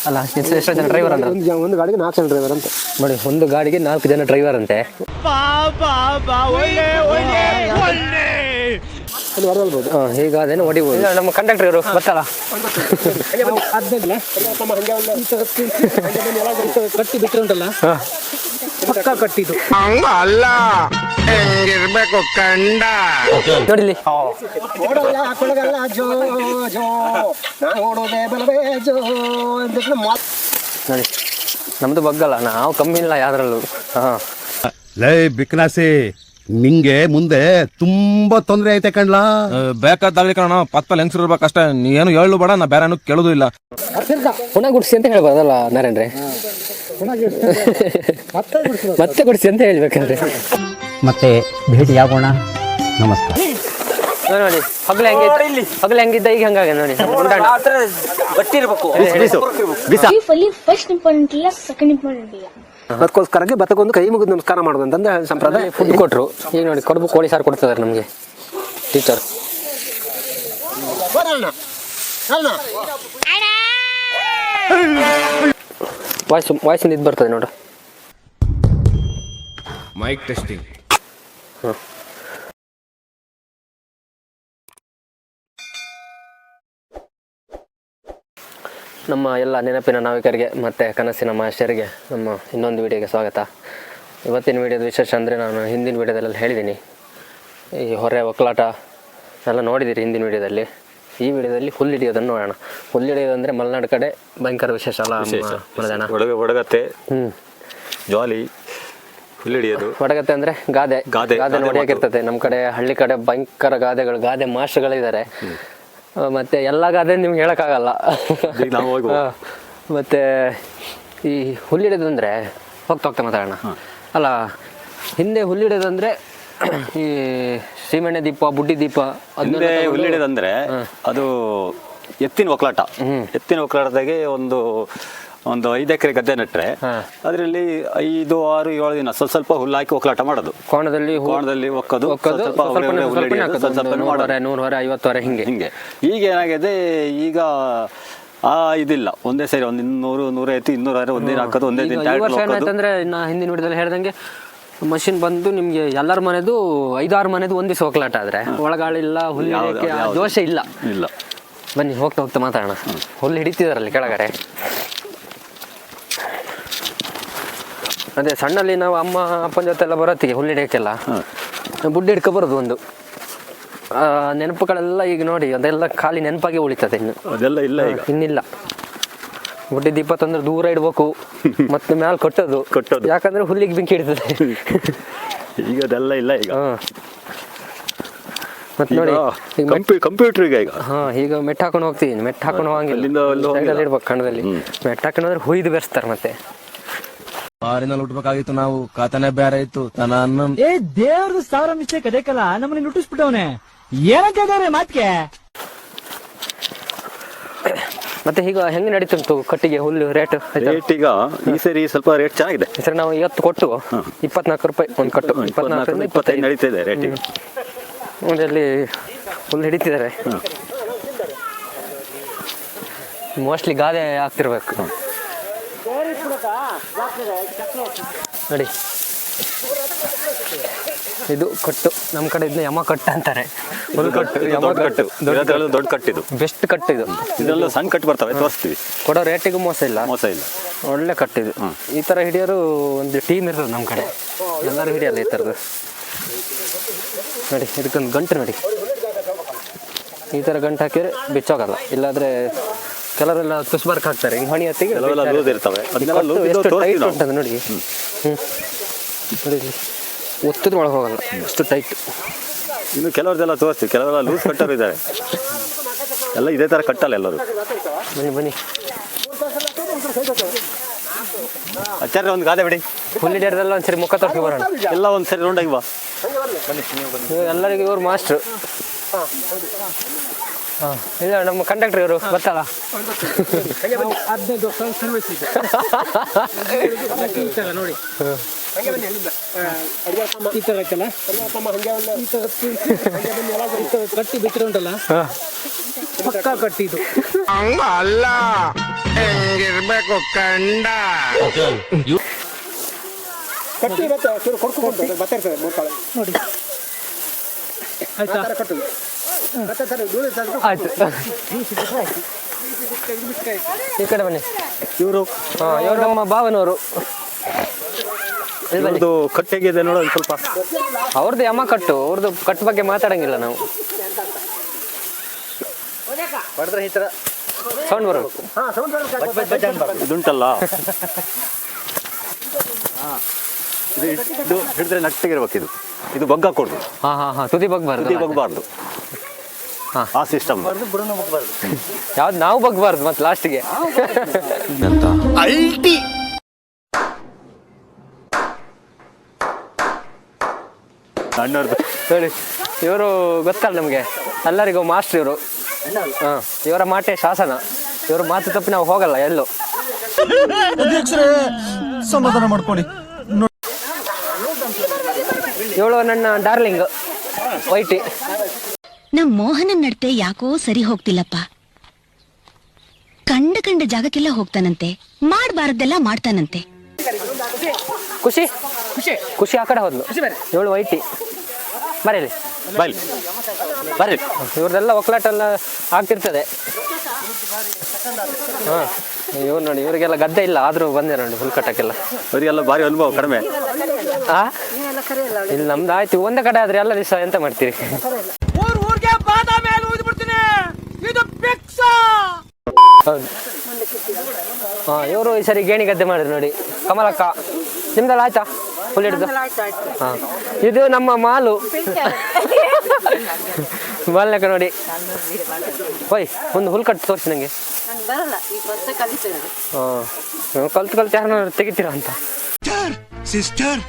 ಅಲ್ಲ ಎಷ್ಟು ಜನ ಡ್ರೈವರ್ ಅಂದ್ರೆ ಒಂದು ಗಾಡಿಗೆ 4 ಜನ ಡ್ರೈವರ್ ಅಂತ ನೋಡಿ. ಒಂದು ಗಾಡಿಗೆ 4 ಜನ ಡ್ರೈವರ್ ಅಂತೆ. ಈಗ ಅದೇನು ಹೊಡಿಬೋದು. ನಮ್ಮ ಕಂಡಕ್ಟರ್ ಇವರು ಗೊತ್ತಲ್ಲ, ಕಟ್ಟಿ ಬಿಟ್ಟರೆ ಉಂಟಲ್ಲ ಪಕ್ಕ ಕಟ್ಟಿದ್ದು ಅಲ್ಲ ಹೆಂಗಿರ್ಬೇಕು ಕಂಡ ನೋಡಿಲಿ. ನೋಡಿ ನಮ್ದು ಬಗ್ಗಲ್ಲ, ನಾವು ಕಮ್ಮಿ ಇಲ್ಲ ಯಾವ್ದ್ರಲ್ಲೂ. ಲೈ ಬಿಕ್ನಾಸಿ, ನಿಂಗೆ ಮುಂದೆ ತುಂಬಾ ತೊಂದರೆ ಐತೆ ಕಣ್ಲಾ. ಬೇಕಾದಲ್ಲಿ ಕಣ ಪತ್ತಲ್ಲಿ ಹೆಂಗ್ಸಿರ್ಬೇಕಷ್ಟೇ. ನೀ ಏನು ಹೇಳು ಬೇಡ, ನಾ ಬೇರೆ ಕೇಳೋದು ಇಲ್ಲ. ಪುನಃ ಗುಡ್ಸಿ ಅಂತ ಹೇಳ್ಬೋದಲ್ಲ ನಾರಾಯಣ್ರೆ, ಮತ್ತೆ ಗುಡ್ಸಿ ಅಂತ ಹೇಳ್ಬೇಕಂದ್ರೆ. ಮತ್ತೆ ಭೇಟಿಯಾಗೋಣ. ನಮಸ್ಕಾರ. ನೋಡಿ ಹಗಲು ಹೆಂಗಿದ್ದ ಈಗ ಹಂಗಾಗ ನೋಡಿ. ಗಟ್ಟಿ ಇರ್ಬೇಕು. ಫಸ್ಟ್ ಇಂಪಾರ್ಟೆಂಟ್ ಇಲ್ಲ, ಸೆಕೆಂಡ್ ಇಂಪಾರ್ಟೆಂಟ್ ಇಲ್ಲ. ಅದಕ್ಕೋಸ್ಕರಕ್ಕೆ ಭತ್ತಕ್ಕೊಂದು ಕೈ ಮುಗಿದು ನಮಸ್ಕಾರ ಮಾಡೋದು ಅಂತಂದ್ರೆ ಸಂಪ್ರದಾಯ. ಫುಡ್ ಕೊಟ್ರು. ಈಗ ನೋಡಿ ಕಡುಬು ಕೋಳಿ ಸಾರು ಕೊಡ್ತಿದ್ದಾರೆ ನಮಗೆ ಟೀಚರ್. ವಾಯ್ಸ್ ಇದು ಬರ್ತದೆ ನೋಡು. Mic testing. ನಮ್ಮ ಎಲ್ಲ ನೆನಪಿನ ನಾವಿಕರಿಗೆ ಮತ್ತು ಕನಸಿನ ಮಾಸ್ಟರಿಗೆ ನಮ್ಮ ಇನ್ನೊಂದು ವಿಡಿಯೋಗೆ ಸ್ವಾಗತ. ಇವತ್ತಿನ ವಿಡಿಯೋದ ವಿಶೇಷ ಅಂದರೆ, ನಾನು ಹಿಂದಿನ ವಿಡಿಯೋದಲ್ಲೆಲ್ಲ ಹೇಳಿದ್ದೀನಿ, ಈ ಹೊರೆ ಒಕ್ಕಲಾಟ ಎಲ್ಲ ನೋಡಿದ್ದೀರಿ ಹಿಂದಿನ ವಿಡಿಯೋದಲ್ಲಿ. ಈ ವಿಡಿಯೋದಲ್ಲಿ ಹುಲ್ಲು ಹಿಡಿಯೋದನ್ನು ನೋಡೋಣ. ಹುಲ್ಲು ಹಿಡಿಯೋದಂದರೆ ಮಲೆನಾಡು ಕಡೆ ಭಯಂಕರ ವಿಶೇಷ ಅಲ್ಲ ಮನೋಜನ? ಒಡಗತ್ತೆ, ಜಾಲಿ, ಹುಲ್ಲು ಹಿಡಿಯೋದು. ಒಡಗತ್ತೆ ಅಂದರೆ ಗಾದೆ ಹೊಡೆಯೋಕಿರ್ತದೆ. ನಮ್ಮ ಕಡೆ ಹಳ್ಳಿ ಕಡೆ ಭಯಂಕರ ಗಾದೆ ಮಾಸ್ಟರ್ಗಳಿದ್ದಾರೆ. ಮತ್ತು ಎಲ್ಲ ಗಾದೆ ನಿಮ್ಗೆ ಹೇಳೋಕ್ಕಾಗಲ್ಲ. ಮತ್ತು ಈ ಹುಲ್ಲು ಹಿಡಿಯೋದಂದರೆ ಹೋಗ್ತಾ ಮಾತಾಡೋಣ. ಅಲ್ಲ, ಹಿಂದೆ ಹುಲ್ಲು ಹಿಡಿಯೋದಂದರೆ ಈ ಸೀಮೆಣ್ಣೆ ದೀಪ, ಬುಡ್ಡಿ ದೀಪ. ಹಿಂದೆ ಹುಲ್ಲು ಹಿಡಿಯೋದಂದರೆ ಅದು ಎತ್ತಿನ ಒಕ್ಕಲಾಟ. ಎತ್ತಿನ ಒಕ್ಕಲಾಟದಾಗೆ ಒಂದು 5 ಎಕರೆ ಗದ್ದೆ ನೆಟ್ಟರೆ ಅದರಲ್ಲಿ 5, 6, 7 ದಿನ ಸ್ವಲ್ಪ ಹುಲ್ಲು ಹಾಕಿ ಒಕ್ಕಲಾಟ ಮಾಡೋದು. ಕೋಣದಲ್ಲಿ ಒಕ್ಕೋದು, ಸ್ವಲ್ಪ 100 ಹೊರೆ ಹಿಂಗೆ. ಈಗ ಏನಾಗಿದೆ, ಈಗ ಇದಿಲ್ಲ. ಒಂದೇ ಸರಿ 100, 150, 200 ಒಂದೇ ಹಾಕೋದು, ಒಂದೇ ದಿನ. ಏನಾಯ್ತಂದ್ರೆ ನಾ ಹಿಂದಿನ ವಿಡಿಯೋದಲ್ಲಿ ಹೇಳ್ದಂಗೆ ಮಷಿನ್ ಬಂದು ನಿಮ್ಗೆ ಎಲ್ಲರ ಮನೆದು 5-6 ಮನೆದು ಒಂದಿವ್ಸ ಒಕ್ಕಲಾಟ ಆದ್ರೆ ಒಳಗಾಳಿಲ್ಲ, ಹುಲ್ಲು ಹಿಡಿಯೋಕ್ಕೆ ದೋಷ ಇಲ್ಲ. ಬನ್ನಿ ಹೋಗ್ತಾ ಮಾತಾಡೋಣ. ಹುಲ್ಲು ಹಿಡಿತಿದಾರಲ್ಲಿ ಕೆಳಗಡೆ. ಅದೇ ಸಣ್ಣಲ್ಲಿ ನಾವು ಅಮ್ಮ ಅಪ್ಪನ ಜೊತೆ ಎಲ್ಲ ಬರೋತ್ತಿಗೆ ಹುಲ್ಲು ಹಿಡಿಯೋಕ್ಕೆಲ್ಲ ಬುಡ್ಡಿ ಹಿಡ್ಕೊ ಬರೋದು. ಒಂದು ನೆನಪುಗಳೆಲ್ಲ ಈಗ ನೋಡಿ ಅದೆಲ್ಲ ಖಾಲಿ ನೆನಪಾಗಿ ಉಳಿತದೆ. ಅದೆಲ್ಲ ಇಲ್ಲ, ಇನ್ನಿಲ್ಲ. ಬುಡ್ಡಿ ದೀಪ ತಂದ್ರೆ ದೂರ ಇಡ್ಬೇಕು, ಮತ್ತೆ ಮ್ಯಾಲ ಕಟ್ಟೋದು, ಯಾಕಂದ್ರೆ ಹುಲ್ಲಿಗೆ ಬೆಂಕಿ ಹಿಡಿತದೆ. ಈಗ ಅದೆಲ್ಲ ಇಲ್ಲ. ಈಗ ಮತ್ತೆ ನೋಡಿ ಕಂಪ್ಯೂಟರ್ ಈಗ ಮೆಟ್ ಹಾಕೊಂಡು ಹೋಗ್ತೀನಿ. ಮೆಟ್ ಹಾಕೊಂಡು ಹೋಗಂಗಿಲ್ಲ, ಇಡ್ಬೇಕು ಕಣ್ಣದಲ್ಲಿ. ಮೆಟ್ ಹಾಕೊಂಡ್ರೆ ಹುಯ್ದು ಬೆರೆಸ್ತಾರೆ. ಮತ್ತೆ ಬಾರಿನಲ್ಲಿ ಉಟ್ಬೇಕಾಗಿತ್ತು ನಾವು, ಖಾತಾನೆ ಬೇರೆ ಇತ್ತು. ದೇವ್ರದ್ದು 1000 ಮಿಸ್ಟೇಕ್ ಅದಕ್ಕಲ್ಲ ನಮ್ಮನ್ನ ಲುಟ್ಟಿಸ್ಬಿಟ್ಟವನೆ. ಏನಂತಿದ್ದಾರೆ ಮಾತ್ಗೆ? ಮತ್ತೆ ಈಗ ಹೆಂಗೆ ನಡೀತಿತ್ತು ಕಟ್ಟಿಗೆ ಹುಲ್ಲು ರೇಟ್? ಈಗ ಈ ಸರಿ ಸ್ವಲ್ಪ ರೇಟ್ ಚೆನ್ನಾಗಿದೆ. ಸರಿ, ನಾವು 20 ಕೊಟ್ಟು 24 ರೂಪಾಯಿ ಒಂದು ಕಟ್ಟು. 24-25 ನಡೀತಾ ಇದೆ ರೇಟ್. ಈಗ ಅಲ್ಲಿ ಹುಲ್ಲು ಹಿಡಿತಿದ್ದಾರೆ. ಮೋಸ್ಟ್ಲಿ ಗಾದೆ ಆಗ್ತಿರ್ಬೇಕು ನೋಡಿ. ಇದು ಕಟ್ಟು, ನಮ್ಮ ಕಡೆ ಇದನ್ನ ಯಮ ಕಟ್ಟು ಅಂತಾರೆ. ದೊಡ್ಡ ಕಟ್ಟಿದು ಬೆಸ್ಟ್ ಕಟ್ಟಿದು. ಇದೆಲ್ಲ ಸಣ್ಣ ಕಟ್ಟು ಬರ್ತವೆ, ತೋರಿಸ್ತೀವಿ. ಕೊಡೋ ರೇಟಿಗೂ ಮೋಸ ಇಲ್ಲ. ಒಳ್ಳೆ ಕಟ್ಟಿದು. ಈ ಥರ ಹಿಡಿಯೋರು ಒಂದು ಟೀಮ್ ಇರೋದು ನಮ್ಮ ಕಡೆ. ಎಲ್ಲರೂ ಹಿಡಿಯಲ್ಲ ಈ ಥರದ್ದು. ನೋಡಿ ಇದಕ್ಕೊಂದು ಗಂಟು ನೋಡಿ, ಈ ಥರ ಗಂಟು ಹಾಕಿದ್ರೆ ಬಿಚ್ಚೋಗಲ್ಲ. ಇಲ್ಲಾಂದರೆ ಕೆಲವರೆಲ್ಲ ತುಸ್ಬರ್ಕ್ ಹಾಕ್ತಾರೆ. ಈ ಹೊಣಿ ಹೊತ್ತಿಗೆ ಎಷ್ಟು ಟೈಟ್ ಉಂಟದ ನೋಡಿ. ನೋಡಿ ಒತ್ತದ ಒಳಗೆ ಹೋಗಲ್ಲ, ಅಷ್ಟು ಟೈಟ್. ಇನ್ನು ಕೆಲವ್ರದ್ದೆಲ್ಲ ತೋರಿಸ್ತೀವಿ. ಕೆಲವೆಲ್ಲ ಲೂಸ್ ಕಟ್ಟರು ಇದ್ದಾರೆ. ಎಲ್ಲ ಇದೇ ಥರ ಕಟ್ಟಲ್ಲ ಎಲ್ಲರೂ. ಬನ್ನಿ ಆಚಾರ್ಯ ಒಂದು ಗಾದೆ ಬಿಡಿ. ಹುಲ್ಲು ಹಿಡಿಯೋದೆಲ್ಲ ಒಂದ್ಸರಿ ಮುಖ ತೋರಿಸಿ ಬರೋಣ. ಎಲ್ಲ ಒಂದ್ಸರಿ ರೌಂಡಾಗಿ ಬಾ. ಎಲ್ಲರಿಗೂ ಇವ್ರು ಮಾಸ್ಟ್ರು. ಇಲ್ಲ, ನಮ್ಮ ಕಂಡಕ್ಟರ್ ಇವರು ಗೊತ್ತಲ್ಲ. 15 ವರ್ಷ ಸರ್ವಿಸ್ ಇದೆ ನೋಡಿ. ಈ ಥರ ಐತಲ್ಲ, ಕಟ್ಟಿ ಬಿಟ್ಟರೆ ಉಂಟಲ್ಲ ಪಕ್ಕ ಕಟ್ಟಿದ್ದು ಅಲ್ಲ ಹೆಂಗಿರ್ಬೇಕು ಹೆಂಗಿರ್ಬೇಕು ಕಂಡ ಕಟ್ಟಿ ಮತ್ತೆ ಚೂರು ಕೊಡ್ಕೊಂಡು ಮತ್ತೆ ಇರ್ತದೆ ಮೂರು ಕಾಳು ನೋಡಿ ಆಯ್ತಾ ಕಟ್ಟು ಮತ್ತೆ ಸರ್ ಧೂಳು ಇರ್ತದೆ. ಆಯ್ತು ಈ ಕಡೆ ಬನ್ನಿ. ಇವರು ಇವರು ನಮ್ಮ ಭಾವನವರು. ಇಲ್ಲಿ ಬನ್ನಿ. ಇವ್ರದ್ದು ಕಟ್ಟೆಗಿದೆ ನೋಡೋದು ಸ್ವಲ್ಪ. ಅವ್ರದ್ದು ಯಮ ಕಟ್ಟು, ಅವ್ರದ್ದು ಕಟ್ಟು ಬಗ್ಗೆ ಮಾತಾಡಂಗಿಲ್ಲ ನಾವು. ಹೊಡೆದ್ರೆ ಈ ಥರ ಸೌಂಡ್ ಬರೋದು. ಇದುಂಟಲ್ಲ ಇದು ಹಿಡಿದ್ರೆ ನಟ್ಟಿಗಿರ್ಬೇಕು. ಇದು ಬಗ್ಗ ಕೊಡುದು, ಹಾ ತುದಿ ಬಗ್ಬಾರ್ದು. ತುದಿ ಬಗ್ಬಾರ್ದು. ಆ ಸಿಸ್ಟಮ್. ಯಾವ್ದು ನಾವು ಬಗ್ಬಾರ್ದು ಮತ್ತೆ ಲಾಸ್ಟಿಗೆ. ಅಲ್ಟಿ ಅಣ್ಣವ್ರದ್ದು ಹೇಳಿ, ಇವರು ಗೊತ್ತಲ್ಲ ನಮಗೆ ಎಲ್ಲರಿಗೂ ಮಾಸ್ಟರ್ ಇವರು. ಇವರ ಮಾಟೆ ಶಾಸನ. ಇವ್ರ ಮಾತು ತಪ್ಪಿ ನಾವು ಹೋಗಲ್ಲ ಎಲ್ಲೂ. ಸಮಾಧಾನ ಮಾಡ್ಕೊಳ್ಳಿ. ಇವಳು ನನ್ನ ಡಾರ್ಲಿಂಗ್ ವೈಟಿ. ನಮ್ ಮೋಹನನ್ ನಡತೆ ಯಾಕೋ ಸರಿ ಹೋಗ್ತಿಲ್ಲಪ್ಪ. ಕಂಡ ಜಾಗಕ್ಕೆಲ್ಲ ಹೋಗ್ತಾನಂತೆ, ಮಾಡ್ಬಾರದೆಲ್ಲ ಮಾಡ್ತಾನಂತೆ. ಖುಷಿ ಖುಷಿ ಖುಷಿ ಆ ಕಡೆ ಹೋದ್ಲು. ಇವಳು ವೈಟಿ. ಬರೀಲಿ ಬೈಲ್ ಬರ್ರಿ. ಇವ್ರದೆಲ್ಲ ಒಕ್ಕಲಾಟ ಎಲ್ಲ ಆಗ್ತಿರ್ತದೆ. ಹಾಂ ಇವ್ರು ನೋಡಿ, ಇವರಿಗೆಲ್ಲ ಗದ್ದೆ ಇಲ್ಲ ಆದರೂ ಬಂದೆ ನೋಡಿ ಹುಲ್ ಕಟ್ಟಕ್ಕೆಲ್ಲ. ಅವರಿಗೆಲ್ಲ ಭಾರಿ ಅನುಭವ ಕಡಿಮೆ. ಇಲ್ಲಿ ನಮ್ದು ಆಯ್ತು ಒಂದೇ ಕಡೆ ಆದ್ರೆ ಎಲ್ಲ ದಿವಸ ಎಂತ ಮಾಡ್ತೀರಿ. ಊರ್ಗೆ ಬಾದಾಮಿ ಹಾಲು ಊದಿ ಬಿಡ್ತೀನಿ, ಇದು ಫಿಕ್ಸ್. ಹೌದು. ಹಾಂ ಇವರು ಈ ಸರಿ ಗೇಣಿ ಗದ್ದೆ ಮಾಡಿದ್ರು ನೋಡಿ. ಕಮಲಕ್ಕ ನಿಮ್ದೆಲ್ಲ ಆಯ್ತಾ ಹುಲ್ ಹಿಡಿದು? ಹಾಂ ಇದು ನಮ್ಮ ಮಾಲು. ಮಾಲ್ನಕ್ಕ ನೋಡಿ. ಹೋಯ್ ಒಂದು ಹುಲ್ ಕಟ್ಟು ತೋರಿಸಿ ನನಗೆ. ಹಾಂ ಕಲ್ತು ಯಾರನ್ನ ತೆಗಿತೀರಾ ಅಂತ. ಸಿಸ್ಟರ್,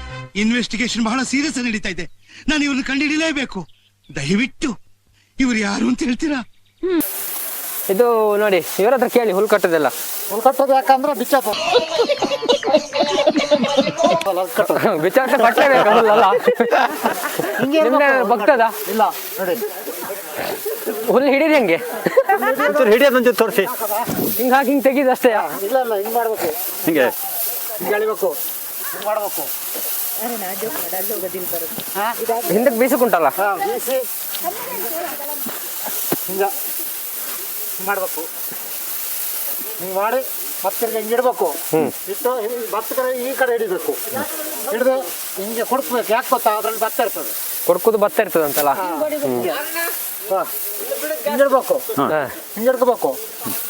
ಇನ್ವೆಸ್ಟಿಗೇಷನ್ ಬಹಳ ಸೀರಿಯಸ್ ನಡೀತಾ ಇದೆ. ನಾನು ಇವ್ರನ್ನ ಕಂಡುಹಿಡಿಯಲೇಬೇಕು. ದಯವಿಟ್ಟು ಇವ್ರು ಯಾರು ಅಂತ ಹೇಳ್ತೀರಾ? ಇದು ನೋಡಿ, ಇವರ ಹತ್ರ ಕೇಳಿ ಹುಲ್ ಕಟ್ಟೋದೆಲ್ಲ. ಹುಲ್ ಕಟ್ಟೋದು ಯಾಕಂದ್ರೆ ಬಿಚ್ಚೋದು. ಬಿಚಾರ ಕಟ್ಟಲೇಬೇಕು ಹುಲ್ಲಲ್ಲ. ನಿಮ್ಗೆ ಬಗ್ತದ? ಇಲ್ಲ ನೋಡಿ, ಹುಲ್ ಹಿಡೀರಿ ಹಂಗೆ. ಹಿಡಿಯೋದು ಒಂಚೂರು ತೋರಿಸಿ. ಹಿಂಗೆ ಹಾಕಿ ಹಿಂಗೆ ತೆಗೀದು ಅಷ್ಟೇ. ಇಲ್ಲ ಇಲ್ಲ ಹಿಂಗೆ ಮಾಡ್ಬೇಕು, ಹಿಂಗೆ ಹಿಂಗೆ ಎಳಿಬೇಕು, ಹಿಂಗೆ ಮಾಡ್ಬೇಕು. ಹಿಂದಕ್ಕೆ ಬೀಸಕ್ಕುಂಟಲ್ಲ. ಹಾಂ ಬೀಸಿ ಹಿಂಗೆ ಮಾಡಬೇಕು. ಹಿಂಗೆ ಮಾಡಿ ಮತ್ತೆ ಹಿಂಗೆ ಇಡಬೇಕು. ಇಟ್ಟು ಭತ್ತ ಕಡೆ ಈ ಕಡೆ ಹಿಡಿಬೇಕು. ಹಿಡಿದು ಹಿಂಗೆ ಕುಡ್ಸ್ಬೇಕು. ಯಾಕೆ ಗೊತ್ತಾ, ಅದ್ರಲ್ಲಿ ಭತ್ತ ಇರ್ತದೆ. ಕೊಡ್ಕೋದು ಭತ್ತ ಇರ್ತದಂತಲ್ಲ. ಹಿಂಗೆ ಇಡ್ಬೇಕು, ಹಿಂಗೆ ಹಿಡ್ಕೋಬೇಕು,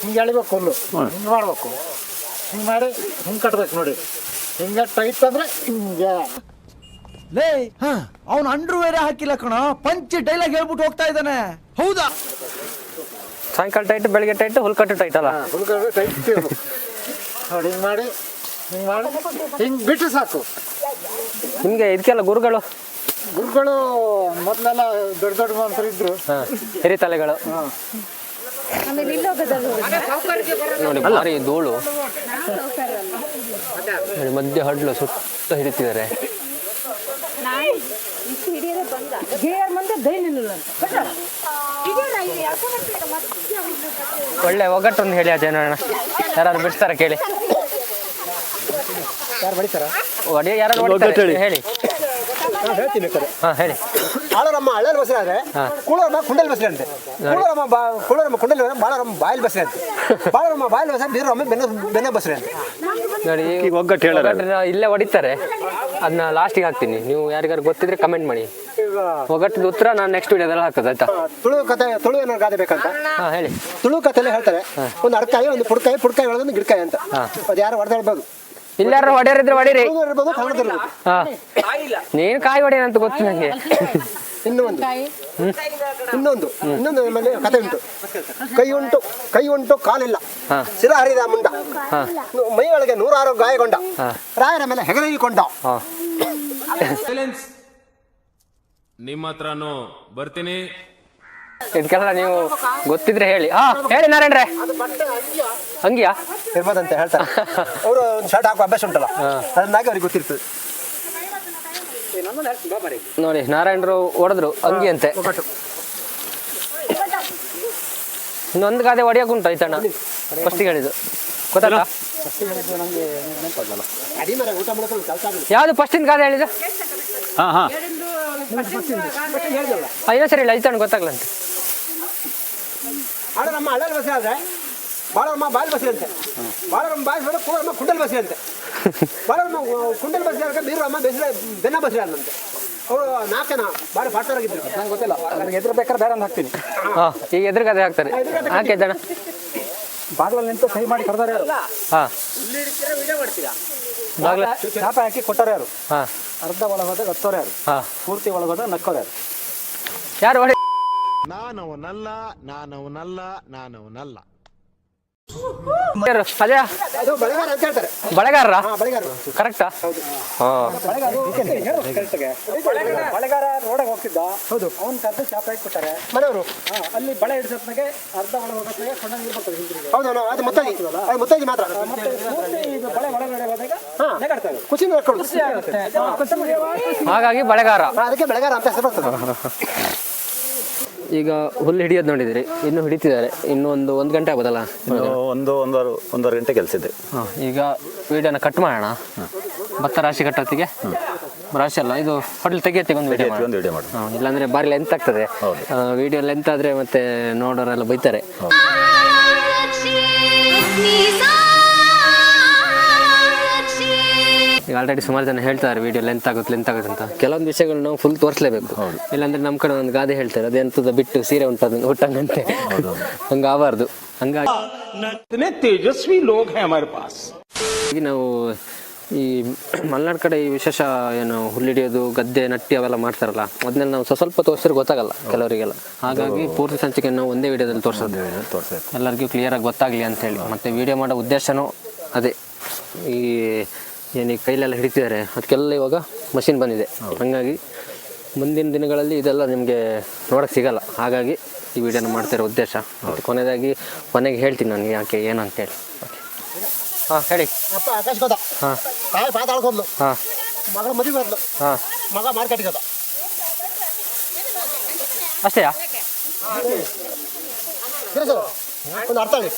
ಹಿಂಗೆ ಎಳಿಬೇಕು ಹುಲ್ಲು, ಹಿಂಗೆ ಮಾಡ್ಬೇಕು. ಹಿಂಗೆ ಮಾಡಿ ಹಿಂಗೆ ಕಟ್ಬೇಕು ನೋಡಿ. ಹಿಂಗೆ ಟೈಟ್ ಅಂದ್ರೆ ಹಿಂಗೆ. ಲೇ ಅವನು ಅಂಡರ್ವೇರ್ ಹಾಕಿಲ್ಲ ಕಣ, ಪಂಚ್ ಡೈಲಾಗ್ ಹೇಳ್ಬಿಟ್ಟು ಹೋಗ್ತಾ ಇದ್ದಾನೆ. ಹೌದಾ? ಸಾಯಂಕಾಲ ಟೈಟ್, ಬೆಳಿಗ್ಗೆ ಟೈಟ್, ಹುಲ್ ಕಟ್ಟು ಟೈಟ್ ಅಲ್ಲ. ಹುಲ್ ಟೈಟ್ ಇರ್ಬೇಕು ನೋಡಿ. ಹಿಂಗೆ ಮಾಡಿ ಹಿಂಗೆ ಮಾಡಿ ಹಿಂಗೆ ಬಿಟ್ಟು ಸಾಕು. ನಿಮಗೆ ಇದಕ್ಕೆಲ್ಲ ಗುರುಗಳು ಮೊದಲೆಲ್ಲ ದೊಡ್ಡ ದೊಡ್ಡ ಮನುಷ್ಯರು ಇದ್ರು. ಹಿರಿತಲೆಗಳು ನೋಡಿ, ಭಾರಿ ಧೂಳು ನೋಡಿ, ಮಧ್ಯೆ ಹಡ್ಲು ಸುತ್ತ ಹಿಡಿತಿದ್ದಾರೆ. ಒಳ್ಳೆ ಒಗ್ಗಟ್ಟೊಂದು ಹೇಳಿ ಆ ಜನ ಯಾರು ಬಿಡ್ತಾರ ಕೇಳಿ. ಯಾರು ಬಡಿತಾರ? ಒಡೆಯ ಯಾರು ಹೊಡಿತಾರೆ ಹೇಳಿ. ಹೇಳ್ತೀನಿ ಕರೆ. ಹಾಂ ಹೇಳಿ. ಆಳರಮ್ಮ ಹಳ್ಳೆಯಲ್ಲಿ ಬಸ್ರೆ ಆದರೆ ಕೂಳರಮ್ಮ ಕುಂಡಲ್ಲಿ ಬಸ್ರೆ ಅಂತೆ. ಕೂಳರಮ್ಮ ಕುಂಡಲ್ಲಿ ಬಾಳರಮ್ಮ ಬಾಯಲ್ಲಿ ಬಸ್ರೆ ಅಂತೆ. ಬಾಳರಮ್ಮ ಬಾಯಲ್ಲಿ ಬಸ್ರೆ ಬೀರಮ್ಮ ಬೆನ್ನ ಬಸ್ರೆ ಅಂತೆ. ನೋಡಿ ಒಗ್ಗಟ್ಟು ಹೇಳೋರು. ಇಲ್ಲೇ ಹೊಡಿತಾರೆ. ಅದನ್ನ ಲಾಸ್ಟಿಗೆ ಹಾಕ್ತೀನಿ, ನೀವು ಯಾರಿಗಾರು ಗೊತ್ತಿದ್ರೆ ಕಮೆಂಟ್ ಮಾಡಿ. ಒಗ್ಗಟ್ಟಿದ ಉತ್ತರ ನಾನು ನೆಕ್ಸ್ಟ್ ವಿಡಿಯೋದಲ್ಲಿ ಹಾಕೋದು ಆಯ್ತಾ? ತುಳು ಏನಾರು ಗಾದೆ ಬೇಕಂತ. ಹಾಂ ಹೇಳಿ. ತುಳು ಕಥೆಲ್ಲ ಹೇಳ್ತಾರೆ, ಒಂದು ಅಡಕಾಯಿ, ಒಂದು ಪುಡ್ಕಾಯಿ ಹೇಳೋದೊಂದು ಗಿಡಕಾಯಿ ಅಂತ. ಅದು ಯಾರು ಹೊಡೆದಾಡ್ಬೋದು. ಇಲ್ಲಾರು ಹೊಡೆಯರಿದ್ರೆ ಹೊಡೀರಿ. ಇರ್ಬೋದು, ಕನ್ನಡದಿರ್ಬೋದು. ಹಾಂ ನೀನು ಕಾಯಿ ಹೊಡೆಯಂತ ಗೊತ್ತು ನನಗೆ. ಇನ್ನೊಂದು ನಮ್ಮಲ್ಲಿ ಕಥೆ ಉಂಟು. ಕೈ ಉಂಟು ಕಾಲಿಲ್ಲ, ಸಿರ ಹರಿದ ಮುಂಡ, ಮೈ ಒಳಗೆ 106 ಗಾಯಗೊಂಡ, ರಾಯರ ಮೇಲೆ ಹೆಗಲಿಕೊಂಡ. ನಿಮ್ಮ ಹತ್ರನು ಬರ್ತೀನಿ. ಇದಕ್ಕೆಲ್ಲ ನೀವು ಗೊತ್ತಿದ್ರೆ ಹೇಳಿ. ಹೇಳಿ ನಾರಾಯಣ್ರೆ. ಹಂಗಿಯಾ ಇರ್ಬೋದಂತ ಹೇಳ್ತಾರೆ ಅವರು. ಒಂದು ಶರ್ಟ್ ಹಾಕೋ ಅಭ್ಯಾಸ ಉಂಟಲ್ಲ, ಅದನ್ನಾಗಿ ಅವ್ರಿಗೆ ಗೊತ್ತಿರ್ತದೆ. ನೋಡಿ, ನಾರಾಯಣರು ಹೊಡೆದ್ರು ಅಂಗಿ ಅಂತೆ. ಇನ್ನೊಂದು ಗಾದೆ ಹೊಡಿಯೋಕೆ ಉಂಟು ಆಯ್ತಣ್ಣ, ಫಸ್ಟಿಗೆ ಹೇಳಿದ್ದು ಗೊತ್ತಾಯ್ತಾ? ಯಾವುದು ಫಸ್ಟಿನ ಗಾದೆ ಹೇಳಿದ? ಹಾಂ ಹಾಂ ಇನ್ನೂ ಸರಿ ಇಲ್ಲ, ಐತಣ್ಣ ಗೊತ್ತಾಗ್ಲಂತೆ. ನಮ್ಮ ಹಳ್ಳಿ ಬಸಿ ಆದ್ರೆ ಬಾಳಮ್ಮ ಬಾಲ್ ಬಸಿ ಅಂತೆ, ಬಾಳಮ್ಮ ಬಾಲ್ ಬಸಿ ಕೂರಮ್ಮ ಕುಂಡಲ್ ಬಸಿ ಅಂತೆ, ಬಾಳಮ್ಮ ಕುಂಡಲ್ ಬಸಿ ಆದ್ರೆ ಬೀರಮ್ಮ ಬೆಸಿದ ಬೆನ್ನ ಬಸಿ ಅನ್ನಂತೆ. ಅವರು ನಾಲ್ಕನ ಭಾಳ ಪಾಠರಾಗಿದ್ರು, ನಂಗೆ ಗೊತ್ತಿಲ್ಲ, ನನಗೆ ಎದುರು ಬೇಕಾದ್ರೆ ಬೇರೆ ಒಂದು ಹಾಕ್ತೀನಿ. ಹಾಂ, ಈಗ ಎದುರು ಗಾದೆ ಹಾಕ್ತಾರೆ. ಹಾಕಿ ಜನ ಬಾಗ್ಲಲ್ಲಿ ನಿಂತು ಕೈ ಮಾಡಿ ಕರೆದಾರೆ ಯಾರು? ಹಾಂ, ಬಾಗ್ಲ ಚಾಪ ಹಾಕಿ ಕೊಟ್ಟಾರೆ ಯಾರು? ಹಾಂ, ಅರ್ಧ ಒಳಗೋದಾಗ ಹತ್ತೋರು ಯಾರು? ಹಾಂ, ಪೂರ್ತಿ ಒಳಗೋದಾಗ ನಕ್ಕೋರು ಯಾರು? ಯಾರು ಹೊಡಿ ನಾನವನಲ್ಲ ನಾನವನಲ್ಲ ನಾನವನಲ್ಲ. ಅದೇ ಅದು ಬಳೆಗಾರ ಅಂತ ಹೇಳ್ತಾರೆ. ಬಳೆಗಾರರ ಬಳೆಗಾರ ಕರೆಕ್ಟಾ? ಹಾಂ, ಬಳೆಗಾರ ರೋಡಾಗ ಹೋಗ್ತಿದ್ದ. ಹೌದು, ಅವ್ನ ಕರೆದು ಚಾಪ ಹಾಕಿ ಕೊಟ್ಟಾರೆ ಮನೆಯವರು. ಅಲ್ಲಿ ಬಳೆ ಹಿಡಿಸೋತ್ನಾಗೆ ಅರ್ಧ ಒಳಗೆ ಹೋಗೋತ್ನಾಗೆ ಕೊಂಡಂಗೆ ಇರ್ಬೇಕು ಹಿಂದಿರುಗಿ. ಹೌದು, ಅದು ಮುತ್ತೈದು ಮಾತ್ರ. ಮತ್ತೆ ಇದು ಬಳೆ ಒಳಗಡೆ ಹೋದಾಗ ನೆಗಾಡ್ತಾರೆ, ಖುಷಿ ನೋಡ್ಕೊಂಡು ಹಾಗಾಗಿ ಬಳೆಗಾರ. ಅದಕ್ಕೆ ಬೆಳೆಗಾರ ಅಂತ ಹೆಸರು ಬರ್ತದೆ. ಈಗ ಹುಲ್ಲು ಹಿಡಿಯೋದು ನೋಡಿದಿರಿ, ಇನ್ನು ಹಿಡಿತಿದ್ದಾರೆ. ಇನ್ನು ಒಂದು ಗಂಟೆ ಆಗ್ಬೋದಲ್ಲ? ಒಂದೂವರೆ ಗಂಟೆ ಕೆಲಸ ಇದೆ. ಹಾಂ, ಈಗ ವಿಡಿಯೋನ ಕಟ್ ಮಾಡೋಣ. ಭತ್ತ ರಾಶಿ ಕಟ್ಟೋತ್ತಿಗೆ ರಾಶಿ ಅಲ್ಲ, ಇದು ಹೋಟೆಲ್ ತೆಗಿಯತ್ತಿಗೆ ಒಂದು ವಿಡಿಯೋ ಮಾಡಿ. ಹಾಂ, ಇಲ್ಲಾಂದರೆ ಭಾರಿ ಲೆಂತ್ ಆಗ್ತದೆ. ವಿಡಿಯೋ ಲೆಂತ್ ಆದರೆ ಮತ್ತೆ ನೋಡೋರೆಲ್ಲ ಬೈತಾರೆ. ಈಗ ಆಲ್ರೆಡಿ ಸುಮಾರು ಜನ ಹೇಳ್ತಾರೆ ವಿಡಿಯೋ ಲೆಂತ್ ಆಗುತ್ತೆ ಅಂತ. ಕೆಲವೊಂದು ವಿಷಯಗಳು ನಾವು ಫುಲ್ ತೋರಿಸ್ಲೇಬೇಕು, ಇಲ್ಲಾಂದ್ರೆ ನಮ್ಮ ಕಡೆ ಒಂದು ಗಾದೆ ಹೇಳ್ತಾರೆ, ಅದೆಂತದ ಬಿಟ್ಟು ಸೀರೆ ಹುಟ್ಟಂಗಂತೆ ಹಂಗೆ ಆಗಬಾರ್ದು. ಹಂಗಾಗಿ ತೇಜಸ್ವಿ ಲೋಕ ಹೈ ಹಮಾರೆ ಪಾಸ್. ಈಗ ನಾವು ಈ ಮಲೆನಾಡು ಕಡೆ ಈ ವಿಶೇಷ ಏನು ಹುಲ್ಲಿಡಿಯೋದು, ಗದ್ದೆ ನಟ್ಟಿ ಅವೆಲ್ಲ ಮಾಡ್ತಾರಲ್ಲ, ಅದನ್ನೆಲ್ಲ ನಾವು ಸ್ವಲ್ಪ ತೋರಿಸಿದ್ರೆ ಗೊತ್ತಾಗಲ್ಲ ಕೆಲವರಿಗೆಲ್ಲ. ಹಾಗಾಗಿ ಪೂರ್ತಿ ಸಂಚಿಕೆ ನಾವು ಒಂದೇ ವಿಡಿಯೋದಲ್ಲಿ ತೋರಿಸೋದು, ಎಲ್ಲರಿಗೂ ಕ್ಲಿಯರಾಗಿ ಗೊತ್ತಾಗಲಿ ಅಂತೇಳಿ. ಮತ್ತು ವಿಡಿಯೋ ಮಾಡೋ ಉದ್ದೇಶನೂ ಅದೇ. ಈ ಏನೀಗ ಕೈಲೆಲ್ಲ ಹಿಡಿತಿದ್ದಾರೆ ಅದಕ್ಕೆಲ್ಲ ಇವಾಗ ಮಷಿನ್ ಬಂದಿದೆ. ಹಾಗಾಗಿ ಮುಂದಿನ ದಿನಗಳಲ್ಲಿ ಇದೆಲ್ಲ ನಿಮಗೆ ನೋಡೋಕ್ಕೆ ಸಿಗಲ್ಲ. ಹಾಗಾಗಿ ಈ ವಿಡಿಯೋನ ಮಾಡ್ತಿರೋ ಉದ್ದೇಶ. ಮತ್ತು ಕೊನೆಗೆ ಹೇಳ್ತೀನಿ ನನಗೆ ಯಾಕೆ ಏನು ಅಂತೇಳಿ. ಹಾಂ, ಹೇಳಿ. ಅಪ್ಪ ಆಕಾಶ್ ಹೋದ, ಹಾಂ, ತಾಯಿ ಪಾತಾಳಕ್ಕೆ ಹೋದ್ಲು, ಹಾಂ, ಮಗಳ ಮದುವೆ ಹೋದ್ಲು, ಹಾಂ, ಮಗ ಮಾರ್ಕೆಟ್ಗೆ ಹೋದ. ಅಷ್ಟೇಯಾ? ಒಂದು ಅರ್ಥ ಹೇಳಿ.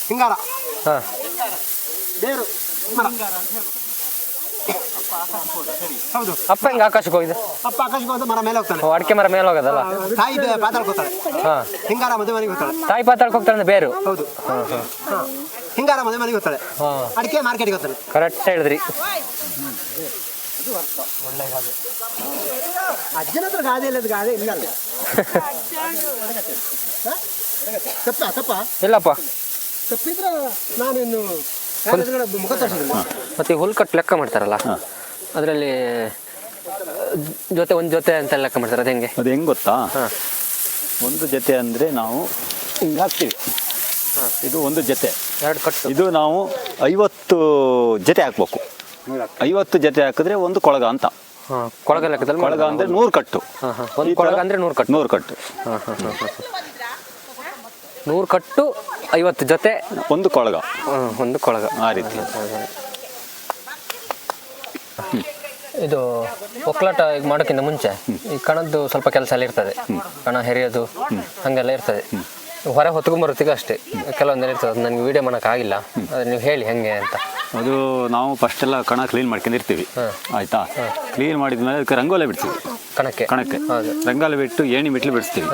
ಹಿಂಗಾರ, ಹಾಂ, ಬೇರು, ಹೌದು. ಅಪ್ಪ ಹೆಂಗೆ ಆಕಾಶಕ್ಕೆ ಹೋಗಿದೆ? ಅಪ್ಪ ಆಕಾಶಕ್ಕೆ ಹೋದ, ಮರ ಮೇಲೆ ಹೋಗ್ತಾನೆ. ಅಡಿಕೆ ಮರ ಮೇಲೆ ಹೋಗೋದಲ್ಲ? ತಾಯಿ ಪಾತಾಳಕ್ಕೆ ಹೋಗ್ತಾಳೆ. ಹಾಂ, ಹಿಂಗಾರ ಮದುವೆ ಮನೆಗೆ ಹೋಗ್ತಾಳೆ. ತಾಯಿ ಪಾತಾಳಕ್ಕೆ ಹೋಗ್ತಾಳೆ ಅಂದ್ರೆ ಬೇರು. ಹೌದು. ಹಿಂಗಾರ ಮದುವೆ ಮನೆಗೆ ಹೋಗ್ತಾಳೆ. ಹಾಂ, ಅಡಿಕೆ ಮಾರ್ಕೆಟ್ಗೆ ಹೋಗ್ತಾಳೆ. ಕರೆಕ್ಟ್ ಹೇಳಿದ್ರಿ. ಅಜ್ಜನ ಹತ್ರ ಗಾದೆ ಇಲ್ಲದ ಗಾದೆ ಇಲ್ಲ. ತಪ್ಪ ಇಲ್ಲಪ್ಪ, ತಪ್ಪಿದ್ರೆ ನಾನಿನ್ನು ಮುಖ ತೋರಿಸೋದಿಲ್ಲ. ಮತ್ತು ಹುಲ್ ಕಟ್ಟು ಲೆಕ್ಕ ಮಾಡ್ತಾರಲ್ಲ, ಅದರಲ್ಲಿ ಒಂದು ಜೊತೆ ಅಂತ ಲೆಕ್ಕ ಮಾಡ್ತಾರೆ. ಅದು ಹೆಂಗೆ? ಅದು ಹೆಂಗೆ ಗೊತ್ತಾ? ಒಂದು ಜೊತೆ ಅಂದರೆ ನಾವು ಹಿಂಗೆ ಹಾಕ್ತೀವಿ. ಇದು ಒಂದು ಜೊತೆ, 2 ಕಟ್ಟು. ಇದು ನಾವು 50 ಜೊತೆ ಹಾಕ್ಬೇಕು. 50 ಜೊತೆ ಹಾಕಿದ್ರೆ ಒಂದು ಕೊಳಗ ಅಂತ. ಹಾಂ, ಕೊಳಗ ಲೆಕ್ಕದಲ್ಲಿ. ಕೊಳಗ ಅಂದರೆ 100 ಕಟ್ಟು. ಹಾಂ, ಹಾಂ, ಒಂದು ಕೊಳಗ ಅಂದರೆ 100 ಕಟ್ಟು. 100 ಕಟ್ಟು. ಹಾಂ, ಹಾಂ, ಹಾಂ, ಹಾಂ, 100 ಕಟ್ಟು 50 ಜೊತೆ ಒಂದು ಕೊಳಗ. ಒಂದು ಕೊಳಗ, ಆ ರೀತಿ. ಇದು ಒಕ್ಕಲಾಟ ಈಗ ಮಾಡೋಕ್ಕಿಂತ ಮುಂಚೆ ಈ ಕಣದ್ದು ಸ್ವಲ್ಪ ಕೆಲಸ ಎಲ್ಲ ಇರ್ತದೆ. ಕಣ ಹೆರಿಯೋದು ಹಾಗೆಲ್ಲ ಇರ್ತದೆ. ಹೊರ ಹೊತ್ಕೊಂಬರೋತ್ತಿಗೆ ಅಷ್ಟೇ ಕೆಲವೊಂದೆಲ್ಲ ಇರ್ತದೆ. ಅದು ನನಗೆ ವೀಡಿಯೋ ಮಾಡೋಕ್ಕಾಗಿಲ್ಲ, ಅದು ನೀವು ಹೇಳಿ ಹೆಂಗೆ ಅಂತ. ಅದು ನಾವು ಫಸ್ಟ್ ಎಲ್ಲ ಕಣ ಕ್ಲೀನ್ ಮಾಡ್ಕೊಂಡಿರ್ತೀವಿ, ಆಯ್ತಾ? ಕ್ಲೀನ್ ಮಾಡಿದ್ಮೇಲೆ ಅದಕ್ಕೆ ರಂಗೋಲೆ ಬಿಡ್ತೀವಿ. ಕಣಕ್ಕೆ ರಂಗೋಲೆ ಬಿಟ್ಟು ಏಣಿ ಮೆಟ್ಲು ಬಿಡಿಸ್ತೀವಿ,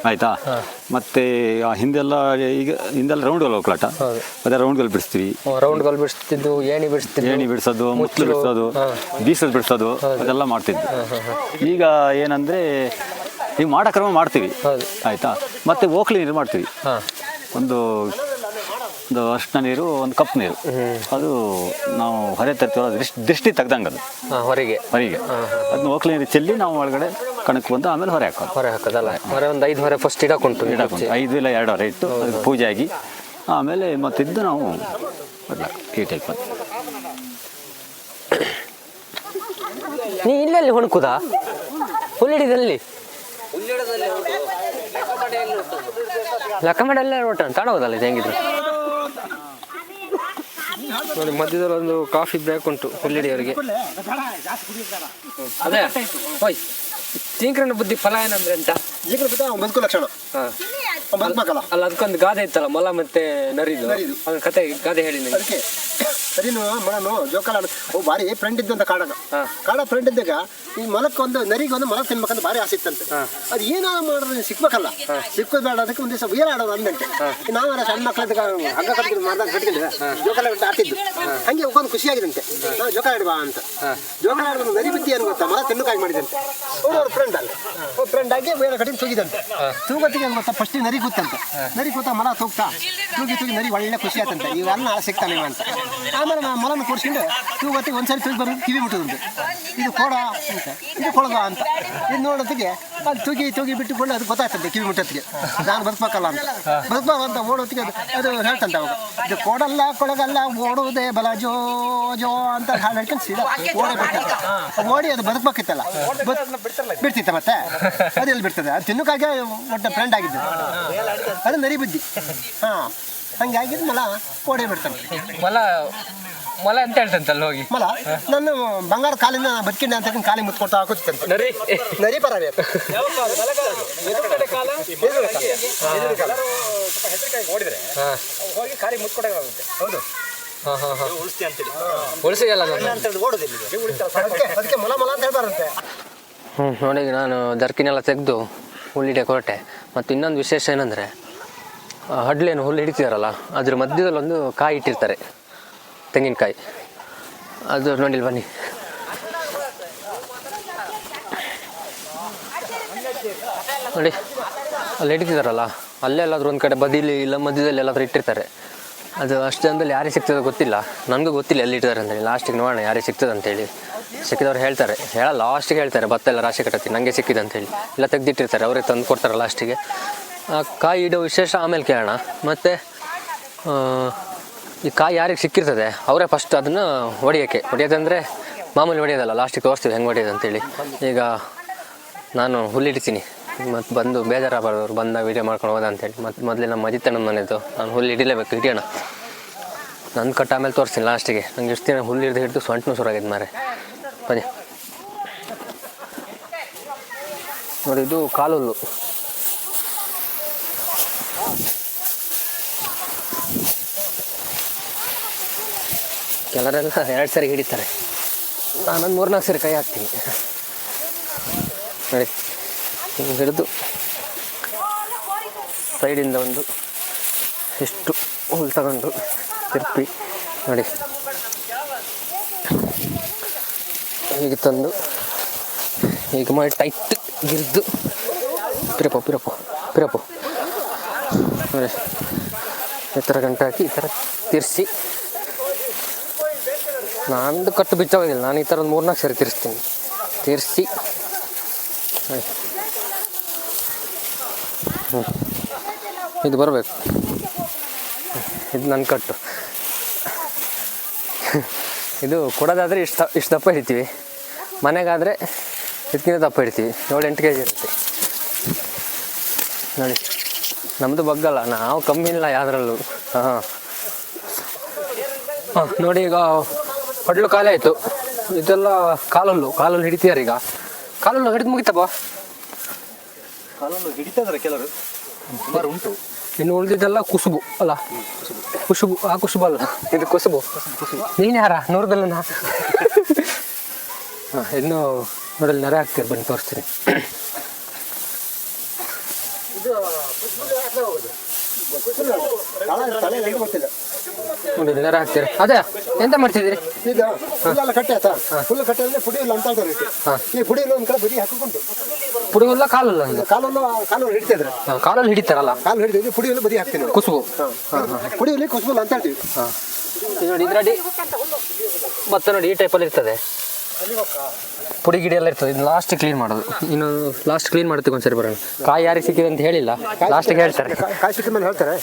ಆಯ್ತಾ? ಮತ್ತೆ ಹಿಂದೆಲ್ಲ ರೌಂಡ್ ಗೋಲ್ ಒಕ್ಕಲಾಟ, ಅದೇ ರೌಂಡ್ ಗೋಲ್ ಬಿಡಿಸ್ತೀವಿ. ರೌಂಡ್ ಗೋಲ್ ಬಿಡಿಸ್ತಿದ್ದು, ಏಣಿ ಬಿಡಿಸೋದು, ಮುತ್ಲು ಬಿಡಿಸೋದು, ಬೀಸೋದು ಬಿಡಿಸೋದು, ಅದೆಲ್ಲ ಮಾಡ್ತಿದ್ವಿ. ಈಗ ಏನಂದ್ರೆ ಈಗ ಮಾಡೋ ಕ್ರಮ ಮಾಡ್ತೀವಿ, ಆಯ್ತಾ? ಮತ್ತೆ ಓಕ್ಲಿ ನೀರು ಮಾಡ್ತೀವಿ. ಒಂದು ಅರ್ಶಿನ ನೀರು, ಒಂದು ಕಪ್ ನೀರು, ಅದು ನಾವು ಹೊರೆ ತರ್ತೀವಲ್ಲ, ದೃಷ್ಟಿ ತೆಗ್ದಂಗೆ ಅದು ಹೊರಗೆ ಅದನ್ನ ಓಕ್ಲಿ ನೀರು ಚೆಲ್ಲಿ ನಾವು ಒಳಗಡೆ ಕಣಕ್ಕೆ ಬಂದು ಆಮೇಲೆ ಹೊರೆ ಹಾಕೋದಲ್ಲ. ಹೊರೆ ಒಂದು 5 ಹೊರೆ ಫಸ್ಟ್ ಇಡಕೊಂಡು 5 ಇಲ್ಲ 2 ಹೊರೆ ಇಟ್ಟು ಅದಕ್ಕೆ ಪೂಜೆ ಆಗಿ ಆಮೇಲೆ ಮತ್ತಿದ್ದು ನಾವು ಈ ಟೈಪ್. ನೀ ಇಲ್ಲೆಲ್ಲಿ ಹುಣಕುದಾ? ಹುಲ್ಲಿಡಿದಲ್ಲಿ ಲೆಕ್ಕ ಮಾಡಿ ಎಲ್ಲ ನೋಟ ತಾಣೋದಲ್ಲ ಇದು ಹೆಂಗಿದ್ರು ನೋಡಿ. ಮಧ್ಯದಲ್ಲಿ ಒಂದು ಕಾಫಿ ಬ್ರೇಕ್ ಉಂಟು ಹುಲ್ಲಿಡಿಯವರಿಗೆ. ಅದೇ ಹೋಯ್, ಜೀಂಕ್ರನ ಬುದ್ಧಿ ಫಲ ಏನಂದ್ರೆ ಅಂತ. ಬದುಕು ಲಕ್ಷಣ. ಬದುಕಲ್ಲ. ಅಲ್ಲ ಅದಕ್ಕೊಂದು ಗಾದೆ ಇತ್ತಲ್ಲ, ಮೊಲ ಮತ್ತೆ ನರಿದು, ಅದನ್ನ ಕತೆ ಗಾದೆ ಹೇಳಿ ನನಗೆ. ಅದಕ್ಕೆ ಸರಿನು ಮೊಳನು ಜೋಕಾಲ ಭಾರಿ ಫ್ರೆಂಡ್ ಇದ್ದಂತ ಕಾಡ ಫ್ರೆಂಡ್ ಇದ್ದಾಗ ಈ ಮೊಲಕ್ಕೆ ಒಂದು ನರಿಗೆ ಒಂದು ಮೊಲ ತಿನ್ಬೇಕಂತ ಭಾರಿ ಆಸೆ ಇತ್ತಂತೆ. ಅದು ಏನಾದ್ರು ಮಾಡಿದ್ರೆ ಸಿಕ್ಬೇಕಲ್ಲ, ಸಿಕ್ಕೋದು ಬೇಡ, ಅದಕ್ಕೆ ಒಂದು ದಿವಸ ಉಯ್ಯಾಲ ಆಡೋದು ಅಂದಂತೆ. ನಾವೆಲ್ಲ ಸಣ್ಣ ಮಕ್ಕಳಿದ್ದಾಗ ಹಗ್ಗ ಕಟ್ಕೊಂಡು ಮಾಡ್ದಾಗ ಕಟ್ಕೊಂಡಿದ್ದೆ, ಜೋಕಾಲ ಆಡ್ತಿದ್ದು. ಹಂಗೆ ಒಂದು ಖುಷಿಯಾಗಿದಂತೆ, ನಾವು ಜೋಕಾಲ ಆಡುವ ಅಂತ. ಜೋಕಾಲ ಆಡೋದು ನರಿ ಬಿತ್ತಿ ಏನು ಗೊತ್ತಾ, ಮೊಲ ತಿನ್ನೋಕಾಗಿ ಮಾಡಿದಂತೆ. ಅವ್ರ ಫ್ರೆಂಡ್ ಅಲ್ಲ, ಫ್ರೆಂಡ್ ಆಗಿ ಉಯ್ಯಾಲ ಕಟ್ಟಿಂಗ್ ತೂಗಿದಂತೆ. ತೂಗತ್ತಿಗೆ ಏನು ಗೊತ್ತಾ, ಫಸ್ಟ್ ನರಿ ಗೊತ್ತಂತೆ. ನರಿ ಗೊತ್ತಾ ಮೊಲ ತೂಗ್ತಾ ತೂಗಿ ನರಿ ಒಳ್ಳೆ ಖುಷಿ ಆಯ್ತಂತೆ, ಇವೆಲ್ಲ ನಾಳೆ ಸಿಗ್ತಾನೆ ಅಂತ. ಆಮೇಲೆ ನಾವು ಮೊಲನ ಕೂರಿಸ್ಕೊಂಡು ತೂಗತ್ತಿಗೆ ಒಂದ್ಸರಿ ತೂಗಿ ಬರೋದು ಕಿವಿ ಮುಟ್ಟದಂತೆ. ಇದು ಕೊಡ ಅಂತ, ಇದು ಕೊಡದ ಅಂತ. ಇದು ನೋಡೋದಕ್ಕೆ ಅದು ತೂಗಿ ಬಿಟ್ಟುಕೊಂಡು ಅದು ಗೊತ್ತಾಗ್ತದೆ ಕಿವಿ ಮುಟ್ಟತ್ತಿಗೆ, ನಾನು ಬದುಕಬೇಕಲ್ಲ ಅಂತ. ಬದುಕಂತ ಓಡೋತ್ತಿಗೆ ಅದು ಹೇಳ್ತಂತೆ ಅವಾಗ, ಇದು ಕೊಡಲ್ಲ ಕೊಳಗಲ್ಲ ಓಡೋದೇ ಬಲ ಜೋ ಜೋ ಅಂತ ಹಾಡು ಹೇಳ್ಕೊಂಡು ಸೀದಾ ಓಡೇ ಬಿಡ್ತದೆ. ಓಡಿ ಅದು ಬದುಕಬೇಕಿತ್ತಲ್ಲ, ಬಿಡ್ತಿತ್ತ ಮತ್ತೆ ಅದೆಲ್ಲಿ ಬಿಡ್ತದೆ. ಅದು ತಿನ್ನೋಕ್ಕಾಗೆ ಒಟ್ಟ ಫ್ರೆಂಡ್ ಆಗಿದ್ದು, ಅದು ನರಿ ಬುದ್ಧಿ. ಹಾಂ, ಹಂಗಾಗಿದ್ದು ಮೊಲ ಓಡೇ ಬಿಡ್ತಾನೆ. ಮೊಲ ಅಂತ ಹೇಳ್ತಂತಲ್ಲ ಹೋಗಿ. ಮೊಲ ನಾನು ಬಂಗಾರ ಕಾಲಿನ ಬದುಕಿಂಡೆ ಅಂತ ಕಾಲಿ ಮುತ್ಕೊಡ್ತಾ ಹಾಕುತ್ತಂತೆ. ನರಿ ಪರ ಹೋಗಿ ಕಾಲಿ ಮುತ್ಕೊಡಾಗುತ್ತೆ. ಹೌದು, ಉಳಿಸಿಗಲ್ಲ ಅದಕ್ಕೆ ಮೊಲ ಅಂತ ಹೇಳ್ತಾರಂತೆ. ನೋಡಿ, ನಾನು ಜರ್ಕಿನೆಲ್ಲ ತೆಗೆದು ಹುಲ್ಲಿಡೆ ಕೊರಟೆ. ಮತ್ತು ಇನ್ನೊಂದು ವಿಶೇಷ ಏನಂದರೆ, ಹಡ್ಲೇನು ಹುಲ್ಲು ಹಿಡಿತಿದಾರಲ್ಲ, ಅದ್ರ ಮಧ್ಯದಲ್ಲಿ ಒಂದು ಕಾಯಿ ಇಟ್ಟಿರ್ತಾರೆ, ತೆಂಗಿನಕಾಯಿ. ಅದು ನೋಡಿಲ್ ಬನ್ನಿ. ನೋಡಿ, ಅಲ್ಲಿ ಹಿಡಿತಿದಾರಲ್ಲ, ಅಲ್ಲೆಲ್ಲಾದ್ರೂ ಒಂದು ಕಡೆ ಬದಿಲಿ ಇಲ್ಲ ಮಧ್ಯದಲ್ಲಿ ಎಲ್ಲಾದ್ರೂ ಇಟ್ಟಿರ್ತಾರೆ. ಅದು ಅಷ್ಟು ಜನದಲ್ಲಿ ಯಾರಿಗೆ ಸಿಗ್ತದೆ ಗೊತ್ತಿಲ್ಲ, ನನಗೂ ಗೊತ್ತಿಲ್ಲ ಎಲ್ಲಿ ಇಟ್ಟಿದ್ದಾರೆ ಅಂತೇಳಿ. ಲಾಸ್ಟಿಗೆ ನೋಡೋಣ ಯಾರಿಗೆ ಸಿಗ್ತದೆ ಅಂತೇಳಿ. ಸಿಕ್ಕಿದವ್ರು ಹೇಳ್ತಾರೆ, ಹೇಳಲ್ಲ, ಲಾಸ್ಟಿಗೆ ಹೇಳ್ತಾರೆ, ಭತ್ತ ಎಲ್ಲ ರಾಶಿ ಕಟ್ಟತ್ತೀನಿ ನನಗೆ ಸಿಕ್ಕಿದೆ ಅಂತೇಳಿ. ಇಲ್ಲ ತೆಗೆದಿಟ್ಟಿರ್ತಾರೆ, ಅವರೇ ತಂದು ಕೊಡ್ತಾರೆ ಲಾಸ್ಟಿಗೆ. ಕಾಯಿ ಇಡೋ ವಿಶೇಷ ಆಮೇಲೆ ಕೇಳೋಣ. ಮತ್ತು ಈ ಕಾಯಿ ಯಾರಿಗೆ ಸಿಕ್ಕಿರ್ತದೆ ಅವರೇ ಫಸ್ಟ್ ಅದನ್ನು ಹೊಡೆಯೋದಂದರೆ ಮಾಮೂಲಿ ಹೊಡೆಯೋದಲ್ಲ, ಲಾಸ್ಟಿಗೆ ತೋರಿಸ್ತೀವಿ ಹೆಂಗೆ ಹೊಡೆಯೋದು ಅಂತೇಳಿ. ಈಗ ನಾನು ಹುಲ್ಲಿಡ್ತೀನಿ, ಮತ್ತು ಬಂದು ಬೇಜಾರಾಗಬಾರ್ದು ಅವ್ರು ಬಂದಾಗ ವೀಡಿಯೋ ಮಾಡ್ಕೊಂಡು ಹೋದ ಅಂತೇಳಿ. ಮತ್ತು ಮೊದಲೇ ನಮ್ಮ ಮದಿತಣ್ಣನ ಮನೆಯದು, ನಾನು ಹುಲ್ಲು ಹಿಡಿಲೇಬೇಕು, ಹಿಡಿಯೋಣ. ನನ್ನ ಕಟ್ಟ ಆಮೇಲೆ ತೋರಿಸ್ತೀನಿ ಲಾಸ್ಟಿಗೆ. ನಂಗೆ ಇಷ್ಟು ದಿನ ಹುಲ್ಲು ಹಿಡಿದು ಸೊಂಟು ಸುರಾಗಿದ್ದು ಮಾರೆ. ಬನ್ನಿ ನೋಡಿ, ಇದು ಕಾಲುಲ್ಲು. ಕೆಲವರೆಲ್ಲ 2 ಸರಿ ಹಿಡಿತಾರೆ, ನಾನೊಂದು 3-4 ಸರಿ ಕೈ ಹಾಕ್ತೀನಿ. ನೋಡಿ, ಹಿಂಗೆ ಹಿಡಿದು ಸೈಡಿಂದ ಒಂದು ಇಷ್ಟು ಹುಲ್ಲು ತಗೊಂಡು ತಿರುಪಿ ನೋಡಿ, ಹೀಗೆ ತಂದು ಹೀಗೆ ಮಾಡಿ ಟೈಟ್ ಗಿರ್ದು ಪಿರಪ್ಪು ನೋಡಿ, ಈ ಥರ ಗಂಟೆ ಹಾಕಿ ಈ ಥರ ತಿರ್ಸಿ. ನಂದು ಕಟ್ಟು ಬಿಚ್ಚೋಗಿಲ್ಲ, ನಾನು ಈ ಥರ ಒಂದು 3-4 ಸರಿ ತಿರ್ಸಿ ಇದು ಬರಬೇಕು. ಇದು ನನ್ನ ಕಟ್ಟು. ಇದು ಕೊಡೋದಾದರೆ ಇಷ್ಟು ದಪ್ಪ ಹಿಡಿತೀವಿ, ಮನೆಗಾದರೆ ಇದಕ್ಕಿಂತ ದಪ್ಪ ಹಿಡಿತೀವಿ. 7-8 kg ಇರುತ್ತೆ ನೋಡಿ. ನಮ್ಮದು ಬಗ್ಗಲ್ಲ, ನಾವು ಕಮ್ಮಿ ಇಲ್ಲ ಯಾವುದ್ರಲ್ಲೂ. ನೋಡಿ, ಈಗ ಹೊಡ್ಲು ಖಾಲಿ ಆಯಿತು. ಇದೆಲ್ಲ ಕಾಲಲ್ಲಿ ಹಿಡಿತೀಯಾರ. ಈಗ ಕಾಲಲ್ಲಿ ಹಿಡಿದು ಮುಗಿತಪ್ಪ. ಕಾಲನ್ನು ಹಿಡಿತಾರೆ ಕೆಲವರು, ಸುಮಾರು ಉಂಟು. ಇನ್ನು ಉಳಿದಿದ್ದೆಲ್ಲ ಕುಸುಬು ಅಲ್ಲ, ಕುಸುಬು ಅಲ್ಲ, ಇದು ಕುಸುಬು. ನೀನು ಯಾರ ನೂರದಲ್ಲ? ಹಾಂ, ಇನ್ನು ನೋಡಲ್ಲಿ ನೆರೆ ಹಾಕ್ತೀರಿ, ಬನ್ನಿ ತೋರಿಸ್ತೀನಿ. ನೋಡಿ, ನೆರೆ ಹಾಕ್ತೀರಿ. ಅದೇ ಎಂತ ಮಾಡ್ತಿದ್ದೀರಿ? ಈಗ ಫುಲ್ಲೆಲ್ಲ ಕಟ್ಟೆ ಆಯ್ತಾ? ಫುಲ್ ಕಟ್ಟೆ ಅಂದರೆ ಪುಡಿ ಇಲ್ಲ ಅಂತ ಹೇಳ್ತಾರೆ. ಈ ಪುಡಿ ಇಲ್ಲ ಒಂದು ಕಡೆ ಬದಿ ಹಾಕಿಕೊಂಡು ಪುಡಿ ಇಲ್ಲ ಕಾಲಲ್ಲ, ಕಾಲಲ್ಲಿ ಹಿಡಿತಿದ್ರೆ ಕಾಲಲ್ಲಿ ಹಿಡಿತಾರಲ್ಲ, ಕಾಲು ಹಿಡಿದು ಪುಡಿ ಎಲ್ಲ ಬದಿ ಹಾಕ್ತೀನಿ. ಕುಸುಬು ಪುಡಿ ಇಲ್ಲಿ ಕುಸುಬು ಅಂತ ಹೇಳ್ತೀವಿ. ಹಾಂ, ನೋಡಿ ಇದರಲ್ಲಿ ಭತ್ತ ನೋಡಿ ಈ ಟೈಪಲ್ಲಿ ಇರ್ತದೆ. ಪುಡಿ ಗಿಡಿ ಎಲ್ಲ ಇರ್ತದೆ. ಇದು ಲಾಸ್ಟ್ ಕ್ಲೀನ್ ಮಾಡೋದು. ಇನ್ನು ಲಾಸ್ಟ್ ಕ್ಲೀನ್ ಮಾಡ್ತೀವಿ ಒಂದ್ಸರಿ ಬರೋಣ. ಕಾಯಿ ಯಾರಿಗೆ ಸಿಕ್ಕಿದೆ ಅಂತ ಹೇಳಿಲ್ಲ, ಲಾಸ್ಟಿಗೆ ಹೇಳ್ತಾರೆ. ಕಾಯಿ ಸಿಕ್ಕಿದ ಮೇಲೆ ಹೇಳ್ತಾರೆ,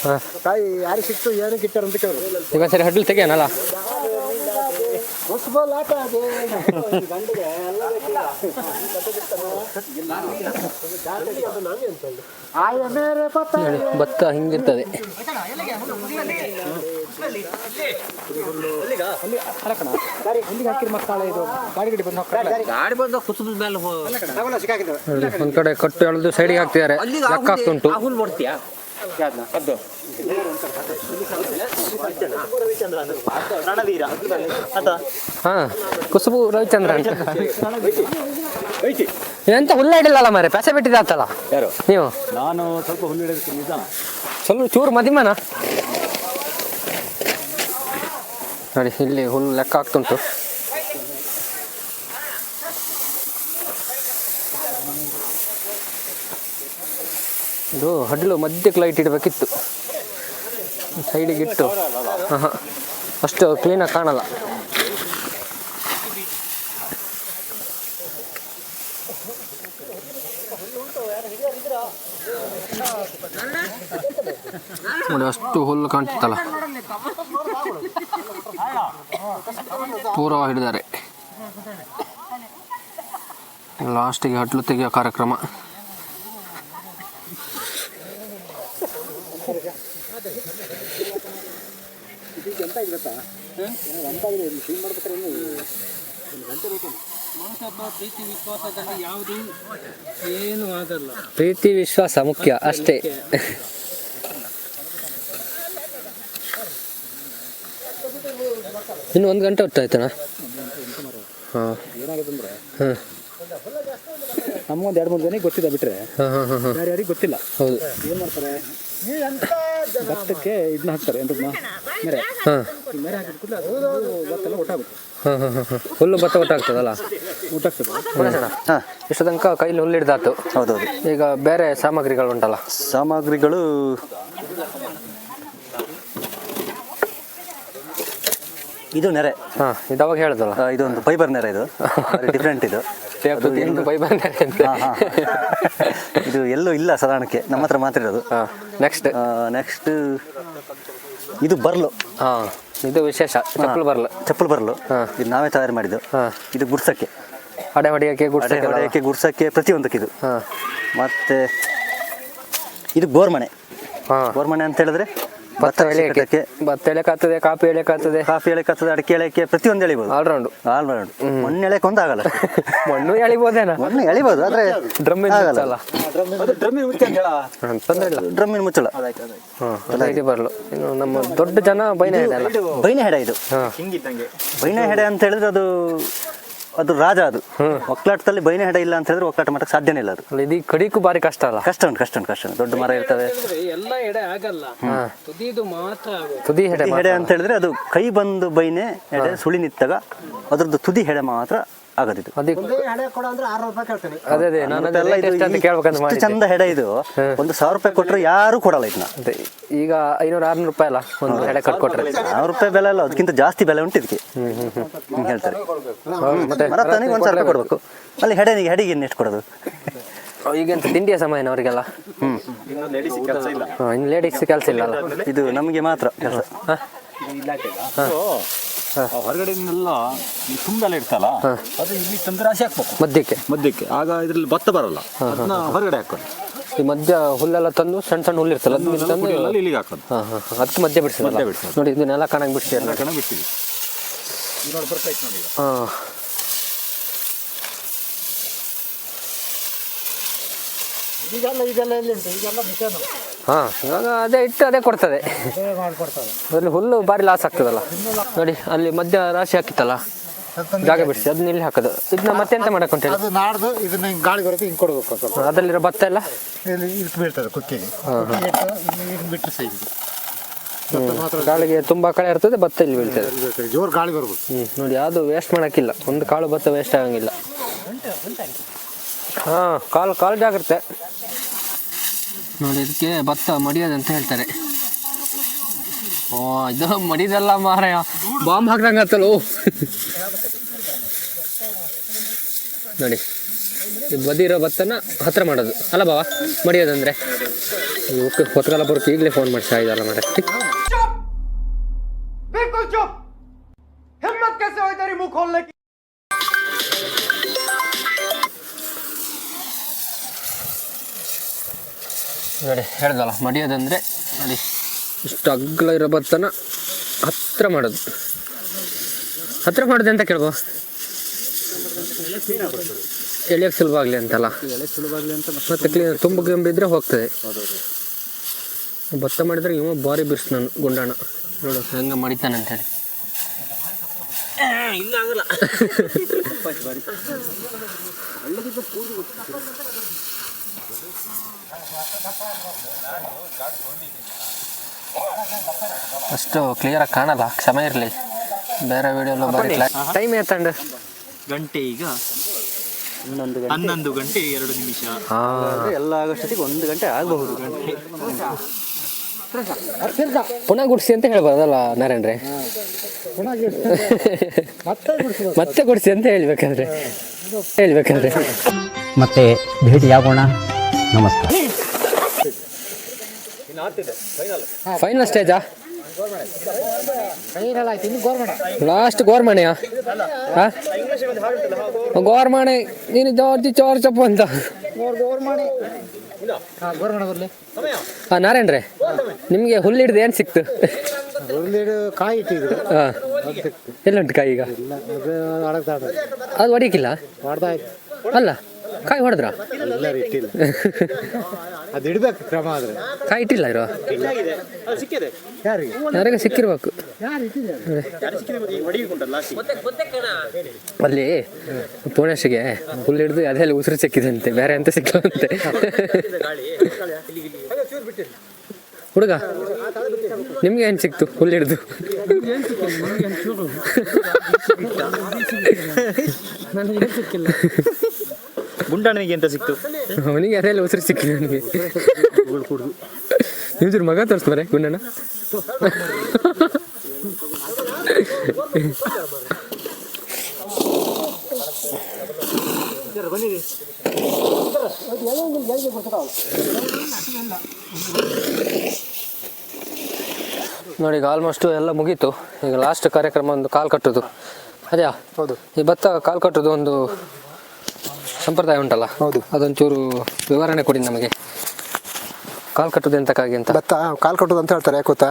ಕಾಯಿ ಯಾರಿಗೆ ಸಿಕ್ತು ಏನಕ್ಕೆ ಇಟ್ಟಾರ ಅಂತ ಕೇಳಿ. ಈಗ ಒಂದ್ಸರಿ ಹಡ್ಲು ತೆಗಿಯೋಣಲ್ಲ. ನೋಡಿ, ಭತ್ತ ಹಿಂಗಿರ್ತದೆ. ಒಂದ್ ಕಡೆ ಕಟ್ಟು ಎಳೆದು ಸೈಡಿಗೆ ಹಾಕ್ತಿದ್ದಾರೆ. ಲೆಕ್ಕ ಆಗ್ತುಂಟು. ಹಾಂ ಕುಸುಬು ರವಿಚಂದ್ರ ಅಂತ. ಎಂತ ಹುಲ್ಲ ಹಿಡಿಲ್ಲಲ್ಲ ಮಾರೆ, ಪೆಸೆ ಬಿಟ್ಟಿದ್ದಾತಲ್ಲ ಯಾರು ನೀವು? ನಾನು ಸ್ವಲ್ಪ ಹುಲ್ಲು ಹಿಡಿಯೋದಕ್ಕೆ ನಿಜ. ಸ್ವಲ್ಪ ಚೂರು ಮದಿಮನ ನೋಡಿ, ಇಲ್ಲಿ ಹುಲ್ಲು ಲೆಕ್ಕ ಆಗ್ತುಂಟು. ಇದು ಹಡ್ಲು ಮಧ್ಯಕ್ಕೆ ಲೈಟ್ ಇಡಬೇಕಿತ್ತು, ಸೈಡಿಗೆ ಇಟ್ಟು. ಹಾಂ ಅಷ್ಟು ಕ್ಲೀನಾಗಿ ಕಾಣಲ್ಲ. ನೋಡಿ ಅಷ್ಟು ಹುಲ್ಲು ಕಾಣ್ತಿತ್ತಲ್ಲ, ಪೂರ ಹಿಡಿದಾರೆ. ಲಾಸ್ಟಿಗೆ ಹಡ್ಲು ತೆಗೆಯೋ ಕಾರ್ಯಕ್ರಮ. ಪ್ರೀತಿ ವಿಶ್ವಾಸ ಮುಖ್ಯ ಅಷ್ಟೇ. ಇನ್ನು 1 ಗಂಟೆ ಹೊತ್ತಾಯ್ತಣ್ಣ. ಹಾಂ ಹಾಂ ನಮಗೊಂದು 2-3 ಜನಕ್ಕೆ ಗೊತ್ತಿದೆ ಬಿಟ್ರೆ ಹಾಂ ಹಾಂ ಹಾಂ ಹಾಂ ಯಾರ್ಯಾರಿಗೆ ಗೊತ್ತಿಲ್ಲ. ಹೌದು. ಏನು ಮಾಡ್ತಾರೆ, ಭತ್ತಕ್ಕೆ ಇದನ್ನ ಹಾಕ್ತಾರೆ ಏನು ಮೇರೆ, ಹಾಂ ಈ ಮೇರೆ ಹಾಕಿದ ಕೂಡಲೇ ಅದು ಭತ್ತ ಎಲ್ಲ ಒಟ್ಟಾಗುತ್ತೆ. ಹಾಂ ಹಾಂ ಹಾಂ ಹಾಂ ಹುಲ್ಲು ಭತ್ತ ಒಟ್ಟಾಗ್ತದಲ್ಲ, ಒಟ್ಟಾಗ್ತದೆ. ಹಾಂ ಇಷ್ಟು ತನಕ ಕೈಲಿ ಹುಲ್ಲು ಹಿಡ್ದಾತು. ಹೌದೌದು. ಈಗ ಬೇರೆ ಸಾಮಗ್ರಿಗಳು ಉಂಟಲ್ಲ, ಸಾಮಗ್ರಿಗಳು ಇದು ನೆರೆ. ಹಾಂ ಇದು ಅವಾಗ ಹೇಳ್ದಲ್ಲ, ಇದೊಂದು ಫೈಬರ್ ನೆರೆ, ಇದು ಡಿಫ್ರೆಂಟ್. ಇದು ಇದು ಎಲ್ಲೂ ಇಲ್ಲ ಸಾಧಾರಣಕ್ಕೆ, ನಮ್ಮ ಹತ್ರ ಮಾತ್ರ ಇರೋದು. ನೆಕ್ಸ್ಟ್ ಇದು ಬರ್ಲು. ಹಾಂ ಇದು ವಿಶೇಷ, ಚಪ್ಪಲ್ ಬರ್ಲು. ಇದು ನಾವೇ ತಯಾರು ಮಾಡಿದ್ದು. ಇದು ಗುಡ್ಸಕ್ಕೆ, ಅಡೆ ಹೊಡೆಯೋಕ್ಕೆ, ಗುಡ್ಸಕ್ಕೆ ಪ್ರತಿಯೊಂದಕ್ಕೆ ಇದು. ಮತ್ತೆ ಇದು ಗೋರ್ಮಣೆ. ಗೋರ್ಮಣೆ ಅಂತ ಹೇಳಿದ್ರೆ ಭತ್ತ ಎಳೆಯಕ್ಕೆ, ಕಾಫಿ ಎಳೆಯಕ್ಕಾಗ್ತದೆ, ಅಡಿಕೆ ಎಳೆಯಕ್ಕೆ ಪ್ರತಿಯೊಂದು ಎಳಿಬೋದು. ಆಲ್ರೌಂಡ್. ಮಣ್ಣು ಎಳೆಯಕ್ಕೆ ಒಂದು ಆಗಲ್ಲ. ಮಣ್ಣು ಎಳಿಬೋದೇನ? ಮಣ್ಣು ಎಳಿಬೋದು, ಆದ್ರೆ ಡ್ರಮ್ಮಿನ ಮುಚ್ಚಳ. ಡ್ರಮ್ಮಿನ ಮುಚ್ಚಳ. ಇದು ಬರಲು. ಇನ್ನು ನಮ್ಮ ದೊಡ್ಡ ಜನ ಬೈನೆ ಹೆಡೆ ಅಲ್ಲ, ಬೈನೆ ಹೆಡೆ. ಇದು ಬೈನೆ ಹೆಡೆ ಅಂತ ಹೇಳಿದ್ರೆ ಅದು ರಾಜ. ಅದು ಒಕ್ಕಲಾಟದಲ್ಲಿ ಬೈನೆ ಹೆಡೆ ಇಲ್ಲ ಅಂತ ಹೇಳಿದ್ರೆ ಒಕ್ಕಲಾಟ ಮಾಡಕ್ಕೆ ಸಾಧ್ಯನೇ ಇಲ್ಲ. ಅದು ಇದು ಕಡಿಕು ಬಾರಿ ಕಷ್ಟ ಅಲ್ಲ. ಕಷ್ಟ ಉಂಟು. ದೊಡ್ಡ ಮರ ಇರ್ತವೆ. ಎಲ್ಲ ಎಡೆ ಆಗಲ್ಲ, ತುದಿದು ಮಾತ್ರ. ತುದಿ ಹೆಡೆ ಅಂತ ಹೇಳಿದ್ರೆ ಅದು ಕೈ ಬಂದು ಬೈನೆ ಹೆಡೆ ಸುಳಿ ನಿಂತಾಗ ಅದ್ರದ್ದು ತುದಿ ಹೆಡೆ ಮಾತ್ರ ಆಗದಿದ್ದು. ಅದೇ ನಾನು ಚಂದ ಹೆಡೆ ಇದು. 1,000 ರೂಪಾಯಿ ಕೊಟ್ಟರೆ ಯಾರು ಕೊಡಲ್ಲ ಇದನ್ನ. ಈಗ 500-600 ರೂಪಾಯಿ ಅಲ್ಲ ಒಂದು ಹೆಡೆ ಕಟ್ಕೊಟ್ರೆ. 1,000 ರೂಪಾಯಿ ಬೆಲೆ ಅಲ್ಲ, ಅದಕ್ಕಿಂತ ಜಾಸ್ತಿ ಬೆಲೆ ಉಂಟು ಇದಕ್ಕೆ ಹೇಳ್ತಾರೆ. ಮತ್ತೆ ಮರ ತಾನಿಗೆ 1,000 ರೂಪಾಯಿ ಕೊಡ್ಬೇಕು, ಅಲ್ಲಿ ಹೆಡೆಗೆ ಎಷ್ಟು ಕೊಡೋದು? ಈಗಂತ ತಿಂಡಿಯ ಸಮಯ ಅವರಿಗೆಲ್ಲ. ಇನ್ನು ಲೇಡೀಸ್ ಕೆಲಸ ಇಲ್ಲ ಅಲ್ಲ, ಇದು ನಮಗೆ ಮಾತ್ರ ಕೆಲಸ. ಹೊರಗಡೆನೆಲ್ಲ ತುಂಬೆಲ್ಲ ಇರ್ತಲ್ಲ, ಅದು ಇಲ್ಲಿ ತಂದು ರಾಶಿ ಹಾಕ್ಬೇಕು ಮಧ್ಯಕ್ಕೆ. ಆಗ ಇದ್ರಲ್ಲಿ ಭತ್ತ ಬರಲ್ಲ, ಅದನ್ನ ಹೊರಗಡೆ ಹಾಕೋದು. ಈ ಮಧ್ಯ ಹುಲ್ಲೆಲ್ಲ ತಂದು ಸಣ್ಣ ಹುಲ್ಲು ಇರ್ತಲ್ಲ, ಇಲ್ಲಿಗೆ ಹಾಕೋದು. ಅದಕ್ಕೆ ಮಧ್ಯ ಬಿಡಿಸಿಲ್ಲ ನೋಡಿ, ಇದನ್ನೆಲ್ಲ ಕಾಣಂಗೆ ಬಿಡ್ತೀವಿ. ಬಿಡ್ತೀವಿ. ಹಾಂ ಇದೆಲ್ಲ ಎಲ್ಲಿ ಉಂಟು, ಇದೆಲ್ಲ ಮಿಷನ್. ಹಾಂ ಇವಾಗ ಅದೇ ಇಟ್ಟು ಅದೇ ಕೊಡ್ತದೆ. ಅದರಲ್ಲಿ ಹುಲ್ಲು ಭಾರಿ ಲಾಸ್ ಆಗ್ತದಲ್ಲ ನೋಡಿ. ಅಲ್ಲಿ ಮಧ್ಯ ರಾಶಿ ಹಾಕಿತ್ತಲ್ಲ, ಜಾಗ ಬಿಡಿಸಿ ಅದನ್ನ ಇಲ್ಲಿ ಹಾಕೋದು. ಇದನ್ನ ಮತ್ತೆ ಎಂತ ಮಾಡಕ್ಕೆ ಉಂಟು? ಅದು ನಾಡ್ದು ಇದನ್ನ ಹಿಂಗೆ ಗಾಳಿ ಬರುತ್ತೆ, ಹಿಂಗೆ ಕೊಡಬೇಕು. ಸ್ವಲ್ಪ ಅದರಲ್ಲಿರೋ ಭತ್ತ ಎಲ್ಲ ಇಲ್ಲಿ ಇಟ್ಟು ಬೀಳ್ತದೆ ಕುಕ್ಕಿಗೆ. ಬಿಟ್ಟರೆ ಸೈ ಗಾಳಿಗೆ ತುಂಬ ಕಳೆ ಇರ್ತದೆ, ಭತ್ತ ಇಲ್ಲಿ ಬೀಳ್ತದೆ. ಜೋರು ಗಾಳಿ ಬರ್ಬೋದು. ನೋಡಿ ಅದು ವೇಸ್ಟ್ ಮಾಡೋಕ್ಕಿಲ್ಲ, ಒಂದು ಕಾಳು ಭತ್ತ ವೇಸ್ಟ್ ಆಗಂಗಿಲ್ಲ. ಹಾಂ ಕಾಲು ಜಾಗ್ರತೆ ನೋಡಿ. ಇದಕ್ಕೆ ಭತ್ತ ಮಡಿಯೋದಂತ ಹೇಳ್ತಾರೆ. ಓ ಇದು ಮಡಿದಲ್ಲ ಮಾರಾಯ, ಬಾಂಬ್ ಹಾಕ್ದಂಗೆ ಆತಲ್ಲ. ನೋಡಿ ಇದು ಬದಿರೋ ಭತ್ತನ ಹತ್ರ ಮಾಡೋದು ಅಲ್ಲ ಬಾವ, ಮಡಿಯೋದಂದ್ರೆ. ಇವಕ್ಕೆ ಹೊತ್ಕಾಲ ಬರೋಕೆ ಈಗಲೇ ಫೋನ್ ಮಾಡಿ ಸಾಯಿದಲ್ಲ ಮಾಡಕ್ಕೆ. ನೋಡಿ ಹೇಳ್ದಲ್ಲ, ಮಡಿಯೋದಂದರೆ ನೋಡಿ ಇಷ್ಟು ಅಗ್ಲ ಇರೋ ಭತ್ತನ ಹತ್ರ ಮಾಡೋದು. ಹತ್ರ ಮಾಡೋದು ಅಂತ ಕೇಳ್ಬೋ, ಎಳೆಯಕ್ಕೆ ಸುಲಭ ಆಗಲಿ ಅಂತಲ್ಲ. ಮತ್ತೆ ಕ್ಲೀನ್ ತುಂಬ ಗಂಬಿದ್ರೆ ಹೋಗ್ತದೆ. ಭತ್ತ ಮಾಡಿದ್ರೆ ಇವ ಭಾರಿ ಬಿರ್ಸ್ ನಾನು ಗುಂಡಣ್ಣ ನೋಡು ಹೆಂಗೆ ಮಾಡಿತಾನೆ ಅಂತೇಳಿ. ಇಲ್ಲ ಆಗಲ್ಲ. ಅಷ್ಟು ಕ್ಲಿಯರಾಗಿ ಕಾಣಲ್ಲ, ಕ್ಷಮೆ ಇರಲಿ. ಬೇರೆ ವಿಡಿಯೋಲ್ಲ ಬರೀ ಟೈಮ್ ಏತಂಡು ಗಂಟೆ ಈಗ 11 ಗಂಟೆ 2 ನಿಮಿಷ. ಎಲ್ಲ ಆಗೋಷ್ಟೊತ್ತಿಗೆ 1 ಗಂಟೆ ಆಗಬಹುದು. ಪುನಃ ಗುಡ್ಸಿ ಅಂತ ಹೇಳ್ಬೋದಲ್ಲ ನಾರಾಯಣ್ರೆ? ಮತ್ತೆ ಗುಡ್ಸಿ ಅಂತ ಹೇಳ್ಬೇಕಾದ್ರೆ ಮತ್ತೆ ಭೇಟಿಯಾಗೋಣ. ನಮಸ್ಕಾರ. ಫೈನಲ್ ಸ್ಟೇಜಾ? ಲಾಸ್ಟ್ ಗೋರ್ಮಣೆಯಾ? ಗೋರ್ಮಣೆ ನೀನು ಜಾರ್ಜಿ ಚಾರ್ಜಪ್ಪ ಅಂತ. ನಾರಾಯಣ್ರೆ, ನಿಮ್ಗೆ ಹುಲ್ಲು ಹಿಡ್ದು ಏನ್ ಸಿಕ್ತು? ಕಾಯಿ ಇಟ್ಟಿದ್ರು. ಎಲ್ಲುಂಟು ಕಾಯಿ ಈಗ? ಅದು ಹೊಡಿಕಿಲ್ಲ ಅಲ್ಲ, ಕಾಯಿ ಹೊಡೆದ್ರ? ಅದು ಇಡ್ಬೇಕು ಕ್ರಮ ಆದ್ರೆ. ಕಾಯಿ ಇಟ್ಟಿಲ್ಲ ಇರೋ ಯಾರಿಗೆ ಸಿಕ್ಕಿರ್ಬೇಕು. ಅಲ್ಲಿ ಪೂರ್ಣೇಶ್ಗೆ ಹುಲ್ಲು ಹಿಡಿದು ಅದೆಲ್ಲ ಉಸಿರು ಸಿಕ್ಕಿದಂತೆ, ಬೇರೆ ಅಂತ ಸಿಕ್ಕಂತೆ. ಹುಡುಗ ನಿಮ್ಗೆ ಏನ್ ಸಿಕ್ತು ಹುಲ್ಲು ಹಿಡಿದು? ಗುಂಡಣ್ಣನಿಗೆ ಅಂತ ಸಿಕ್ತು, ಅವನಿಗೆ ಅದೆಲ್ಲ ಉಸಿರು ಸಿಕ್ಕಿದೆ. ನನಗೆ ನಿಮ್ದ್ರ ಮಗ ತೋರಿಸ್ತಾರೆ ಗುಂಡಣ್ಣ. ನೋಡಿ, ಈಗ ಆಲ್ಮೋಸ್ಟ್ ಎಲ್ಲ ಮುಗೀತು. ಈಗ ಲಾಸ್ಟ್ ಕಾರ್ಯಕ್ರಮ ಒಂದು ಕಾಲು ಕಟ್ಟೋದು. ಅದ್ಯಾ? ಹೌದು. ಈ ಭತ್ತ ಕಾಲು ಕಟ್ಟೋದು ಒಂದು ಸಂಪ್ರದಾಯ ಉಂಟಲ್ಲ? ಹೌದು. ಅದೊಂಚೂರು ವಿವರಣೆ ಕೊಡಿ ನಮಗೆ. ಕಾಲು ಕಟ್ಟೋದು ಎಂತಕ್ಕಾಗಿ ಅಂತ? ಭತ್ತ ಕಾಲು ಕಟ್ಟೋದು ಅಂತ ಹೇಳ್ತಾರೆ. ಯಾಕೆ ಗೊತ್ತಾ?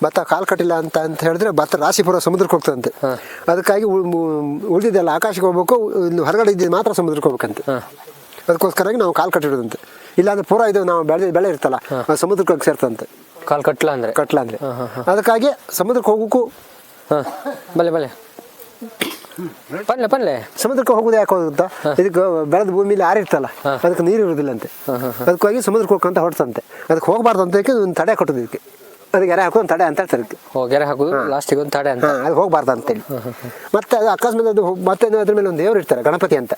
ಭತ್ತ ಕಾಲು ಕಟ್ಟಿಲ್ಲ ಅಂತ ಹೇಳಿದ್ರೆ ಭತ್ತ ರಾಶಿ ಪೂರ್ವ ಸಮುದ್ರಕ್ಕೆ ಹೋಗ್ತದಂತೆ. ಅದಕ್ಕಾಗಿ ಉಳಿದಿದ್ದೆಲ್ಲ ಆಕಾಶಕ್ಕೆ ಹೋಗ್ಬೇಕು, ಇನ್ನು ಹೊರಗಡೆ ಇದ್ದಿದ್ದು ಮಾತ್ರ ಸಮುದ್ರಕ್ಕೆ ಹೋಗ್ಬೇಕಂತೆ. ಅದಕ್ಕೋಸ್ಕರಾಗಿ ನಾವು ಕಾಲು ಕಟ್ಟಿಡೋದಂತೆ. ಇಲ್ಲಾಂದ್ರೆ ಪೂರ ಇದು ನಾವು ಬೆಳೆ ಇರ್ತಲ್ಲ, ಸಮುದ್ರಕ್ಕೆ ಹೋಗಿ ಸೇರ್ತಂತೆ. ಕಾಲು ಕಟ್ಲ ಅಂದ್ರೆ ಅದಕ್ಕಾಗಿ ಸಮುದ್ರಕ್ಕೆ ಹೋಗೋಕ್ಕೂ ಬಲೆ ಪನ್ಲೆ ಸಮುದ್ರಕ್ಕೆ ಹೋಗುದು ಯಾಕೆ ಹೋಗುತ್ತಾ? ಇದಕ್ಕೆ ಬೆಳೆದ ಭೂಮಿಲಿ ಆರಿರ್ತಲ್ಲ, ಅದಕ್ಕೆ ನೀರು ಇರುವುದಿಲ್ಲ ಅಂತೆ. ಅದಕ್ಕಾಗಿ ಸಮುದ್ರಕ್ಕೆ ಹೋಗ್ಕೊಂತ ಹೊಡ್ತಂತೆ. ಅದಕ್ಕೆ ಹೋಗಬಾರ್ದು ಅಂತ ಒಂದು ತಡೆ ಕೊಟ್ಟದು. ಇದಕ್ಕೆ ಅದಕ್ಕೆ ಗೆರೆ ಹಾಕೋದು ಒಂದು ತಡೆ ಅಂತ ಹೇಳ್ತಾರೆ. ಇದಕ್ಕೆ ಗೆರೆ ಹಾಕೋದು ಲಾಸ್ಟಿಗೆ ಒಂದು ತಡೆ ಅಂತ. ಅದು ಹೋಗಬಾರ್ದು ಅಂತೇಳಿ. ಮತ್ತೆ ಅದು ಅಕಸ್ಮಾತ್ ಅದು ಮತ್ತೆ ಅದ್ರ ಮೇಲೆ ಒಂದು ದೇವರು ಇರ್ತಾರೆ, ಗಣಪತಿ ಅಂತ.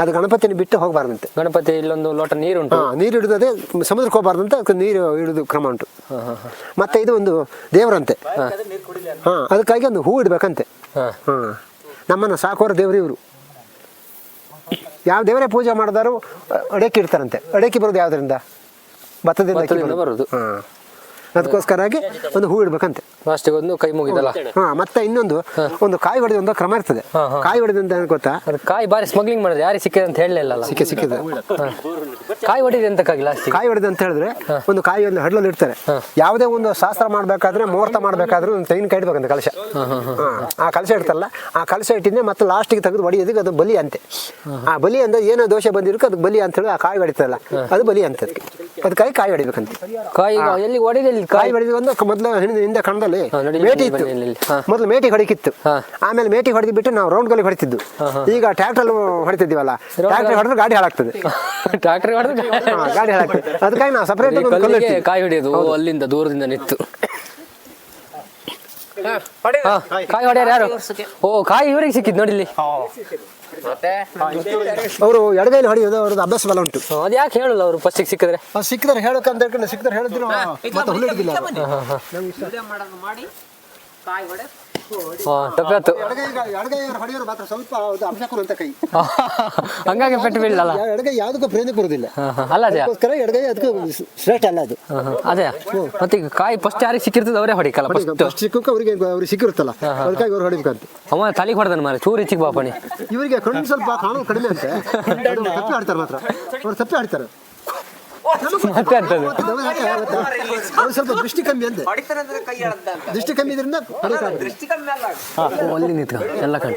ಅದು ಗಣಪತಿನ ಬಿಟ್ಟು ಹೋಗಬಾರ್ದಂತೆ. ಗಣಪತಿ ಇಲ್ಲೊಂದು ಲೋಟ ನೀರು ಉಂಟು, ನೀರು ಹಿಡಿದದೆ ಸಮುದ್ರಕ್ಕೆ ಹೋಗಬಾರ್ದು ಅಂತ ಅದಕ್ಕೆ ನೀರು ಹಿಡಿದು ಕ್ರಮ ಉಂಟು. ಮತ್ತೆ ಇದು ಒಂದು ದೇವರಂತೆ. ಅದಕ್ಕಾಗಿ ಒಂದು ಹೂ ಇಡ್ಬೇಕಂತೆ. ನಮ್ಮನ್ನು ಸಾಕೋರ ದೇವರು ಇವರು. ಯಾವ ದೇವರೇ ಪೂಜೆ ಮಾಡಿದಾರು ಅಡಕೆ ಇಡ್ತಾರಂತೆ. ಅಡಕೆ ಬರೋದು ಯಾವುದರಿಂದ? ಭತ್ತದಿಂದ ಬರೋದು. ಅದಕ್ಕೋಸ್ಕರಾಗಿ ಒಂದು ಹೂ ಇಡ್ಬೇಕಂತೆ. ಲಾಸ್ಟಿಗೆ ಒಂದು ಕೈ ಮುಗಿದಲ್ಲ. ಮತ್ತೆ ಇನ್ನೊಂದು ಒಂದು ಕಾಯಿ ಹೊಡೆದ ಒಂದು ಕ್ರಮ ಇರ್ತದೆ. ಕಾಯಿ ಹೊಡೆದಂತ ಗೊತ್ತಾ? ಕಾಯಿ ಬಾರಿ ಸ್ಮಗ್ಲಿಂಗ್ ಮಾಡಿದ್ರೆ ಯಾರಿಗೆ ಸಿಕ್ಕಿದೆ ಅಂತ ಹೇಳಲಿಲ್ಲ. ಸಿಕ್ಕಿದೆ. ಕಾಯಿ ಹೊಡಿದೆ ಎಂತಕ್ಕಾಗಿ ಲಾಸ್ಟ್? ಕಾಯಿ ಹೊಡೆದ ಅಂತ ಹೇಳಿದ್ರೆ ಒಂದು ಕಾಯಿ ಒಂದು ಹಡ್ಲಲ್ಲಿ ಇಡ್ತಾರೆ. ಯಾವುದೇ ಒಂದು ಶಾಸ್ತ್ರ ಮಾಡ್ಬೇಕಾದ್ರೆ, ಮುಹೂರ್ತ ಮಾಡ್ಬೇಕಾದ್ರೆ ಒಂದು ತೆಂಗಿನಕಾಯಿ ಇಡ್ಬೇಕಂತ ಕಲಶ. ಆ ಕಲಶ ಇಡ್ತಲ್ಲ, ಆ ಕಲಶ ಇಟ್ಟಿದ್ದೆ ಮತ್ತೆ ಲಾಸ್ಟಿಗೆ ತೆಗೆದು ಹೊಡಿಯೋದಕ್ಕೆ ಅದು ಬಲಿ ಅಂತೆ. ಆ ಬಲಿ ಅಂದ್ರೆ ಏನೋ ದೋಷ ಬಂದಿರಕ್ಕೆ ಅದಕ್ಕೆ ಬಲಿ ಅಂತ ಹೇಳಿ ಆ ಕಾಯಿ ಹೊಡಿತಲ್ಲ, ಅದು ಬಲಿ ಅಂತ. ಅದಕ್ಕಾಗಿ ಕಾಯಿ ಹೊಡಿಬೇಕಂತೆ. ಕಾಯಿ ಎಲ್ಲಿ ಹೊಡಿದೆ? ಕಾಯಿ ಹೊಡೆದು ಒಂದು ಮೊದಲು ಹಿಂದೆ ಕಣದಲ್ಲಿ ಮೇಟಿ ಇತ್ತು. ಮೊದಲು ಮೇಟಿ ಹೊಡಿಕಿತ್ತು, ಆಮೇಲೆ ಮೇಟಿ ಹೊಡೆದು ಬಿಟ್ಟು ನಾವು ರೌಂಡ್ ಗೋಲಿ ಹೊಡಿತಿದ್ದು. ಈಗ ಟ್ರ್ಯಾಕ್ಟರ್ ಹೊಡಿತಿದ್ದೀವಲ್ಲ, ಟ್ರ್ಯಾಕ್ಟರ್ ಹೊಡೆದ್ರೆ ಗಾಡಿ ಹಾಳಾಗ್ತದೆ. ಟ್ರ್ಯಾಕ್ಟರ್ ಹೊಡೆದ್ರೆ ಗಾಡಿ ಹಾಳಾಗ್ತದೆ. ಅದಕ್ಕಾಗಿ ನಾವು ಸಪರೇಟ್ ಕಾಯಿ ಹೊಡೆಯೋದು ಅಲ್ಲಿಂದ ದೂರದಿಂದ ನಿಂತು. ಕಾಯಿ ಹೊಡೆಯಾರ ಯಾರು? ಕಾಯಿ ಇವರಿಗೆ ಸಿಕ್ಕಿದ್ ನೋಡಿ ಇಲ್ಲಿ. ಅವರು ಎಡಗೈಲಿ ಹೊಡೆಯೋದು ಅವ್ರದ್ದು ಅಭ್ಯಾಸ ಬಲ ಉಂಟು. ಅದು ಯಾಕೆ ಹೇಳಲ್ಲ ಅವರು ಫಸ್ಟಿಗೆ ಸಿಕ್ಕಿದ್ರೆ? ಸಿಕ್ಕಿದ್ರೆ ಹೇಳೋಕಂತ ಹೇಳ್ಕೊಂಡು ಸಿಕ್ಕಿದ್ರೆ ಹೇಳಿದ್ರು ಮತ್ತೆ ಹುಲ್ಲು ಹಿಡಿದಿಲ್ಲ. ಎಡಗೈ ಹೊಡೆಯೋರು ಮಾತ್ರ ಸ್ವಲ್ಪ ಅಭ್ಯಾಸ ಅಂತ ಕೈ, ಹಂಗಾಗಿ ಪೆಟ್ಟು ಬೀಳಲ್ಲ. ಎಡಗೈ ಯಾವುದಕ್ಕೂ ಪ್ರಯೋಜನ ಬರುವುದಿಲ್ಲ. ಅಲ್ಲ ಅದೇ ಎಡಗೈ ಅದಕ್ಕೆ ಶ್ರೇಷ್ಠ ಅಲ್ಲ ಅದು. ಅದೇ ಮತ್ತೆ ಈಗ ಕಾಯಿ ಫಸ್ಟ್ ಯಾರಿಗೆ ಸಿಕ್ಕಿರ್ತದೆ ಅವರೇ ಹೊಡಿಕಲ್ಲ. ಫಸ್ಟ್ ಸಿಕ್ಕಕ್ಕೆ ಅವ್ರಿಗೆ ಸಿಕ್ಕಿರುತ್ತಲ್ಲ, ಅದಕ್ಕಾಗಿ ಅವ್ರು ಹೊಡಿಬೇಕಂತ. ಅವ ತಲೆಗೆ ಹೊಡೆದನ್ ಮಾರ ಚೂರು ಹೆಚ್ಚಿಗೆ ಬಾಪಣಿ. ಇವರಿಗೆ ಕಣ್ಣು ಸ್ವಲ್ಪ ಕಾಣೋದು ಕಡಿಮೆ ಅಂತೆ. ತಪ್ಪಿ ಆಡ್ತಾರೆ ಮಾತ್ರ, ಅವ್ರು ತಪ್ಪಿ ಆಡ್ತಾರೆ. ಮತ್ತೆ ಅಂತದ್ದು ಅವ್ರು ಸ್ವಲ್ಪ ದೃಷ್ಟಿ ಕಮ್ಮಿ ಅಂತೆ. ದೃಷ್ಟಿ ಕಮ್ಮಿ ಇದರಿಂದ ಅಲ್ಲಿ ನಿಂತ್ಕ ಎಲ್ಲ ಕಣ್ಣು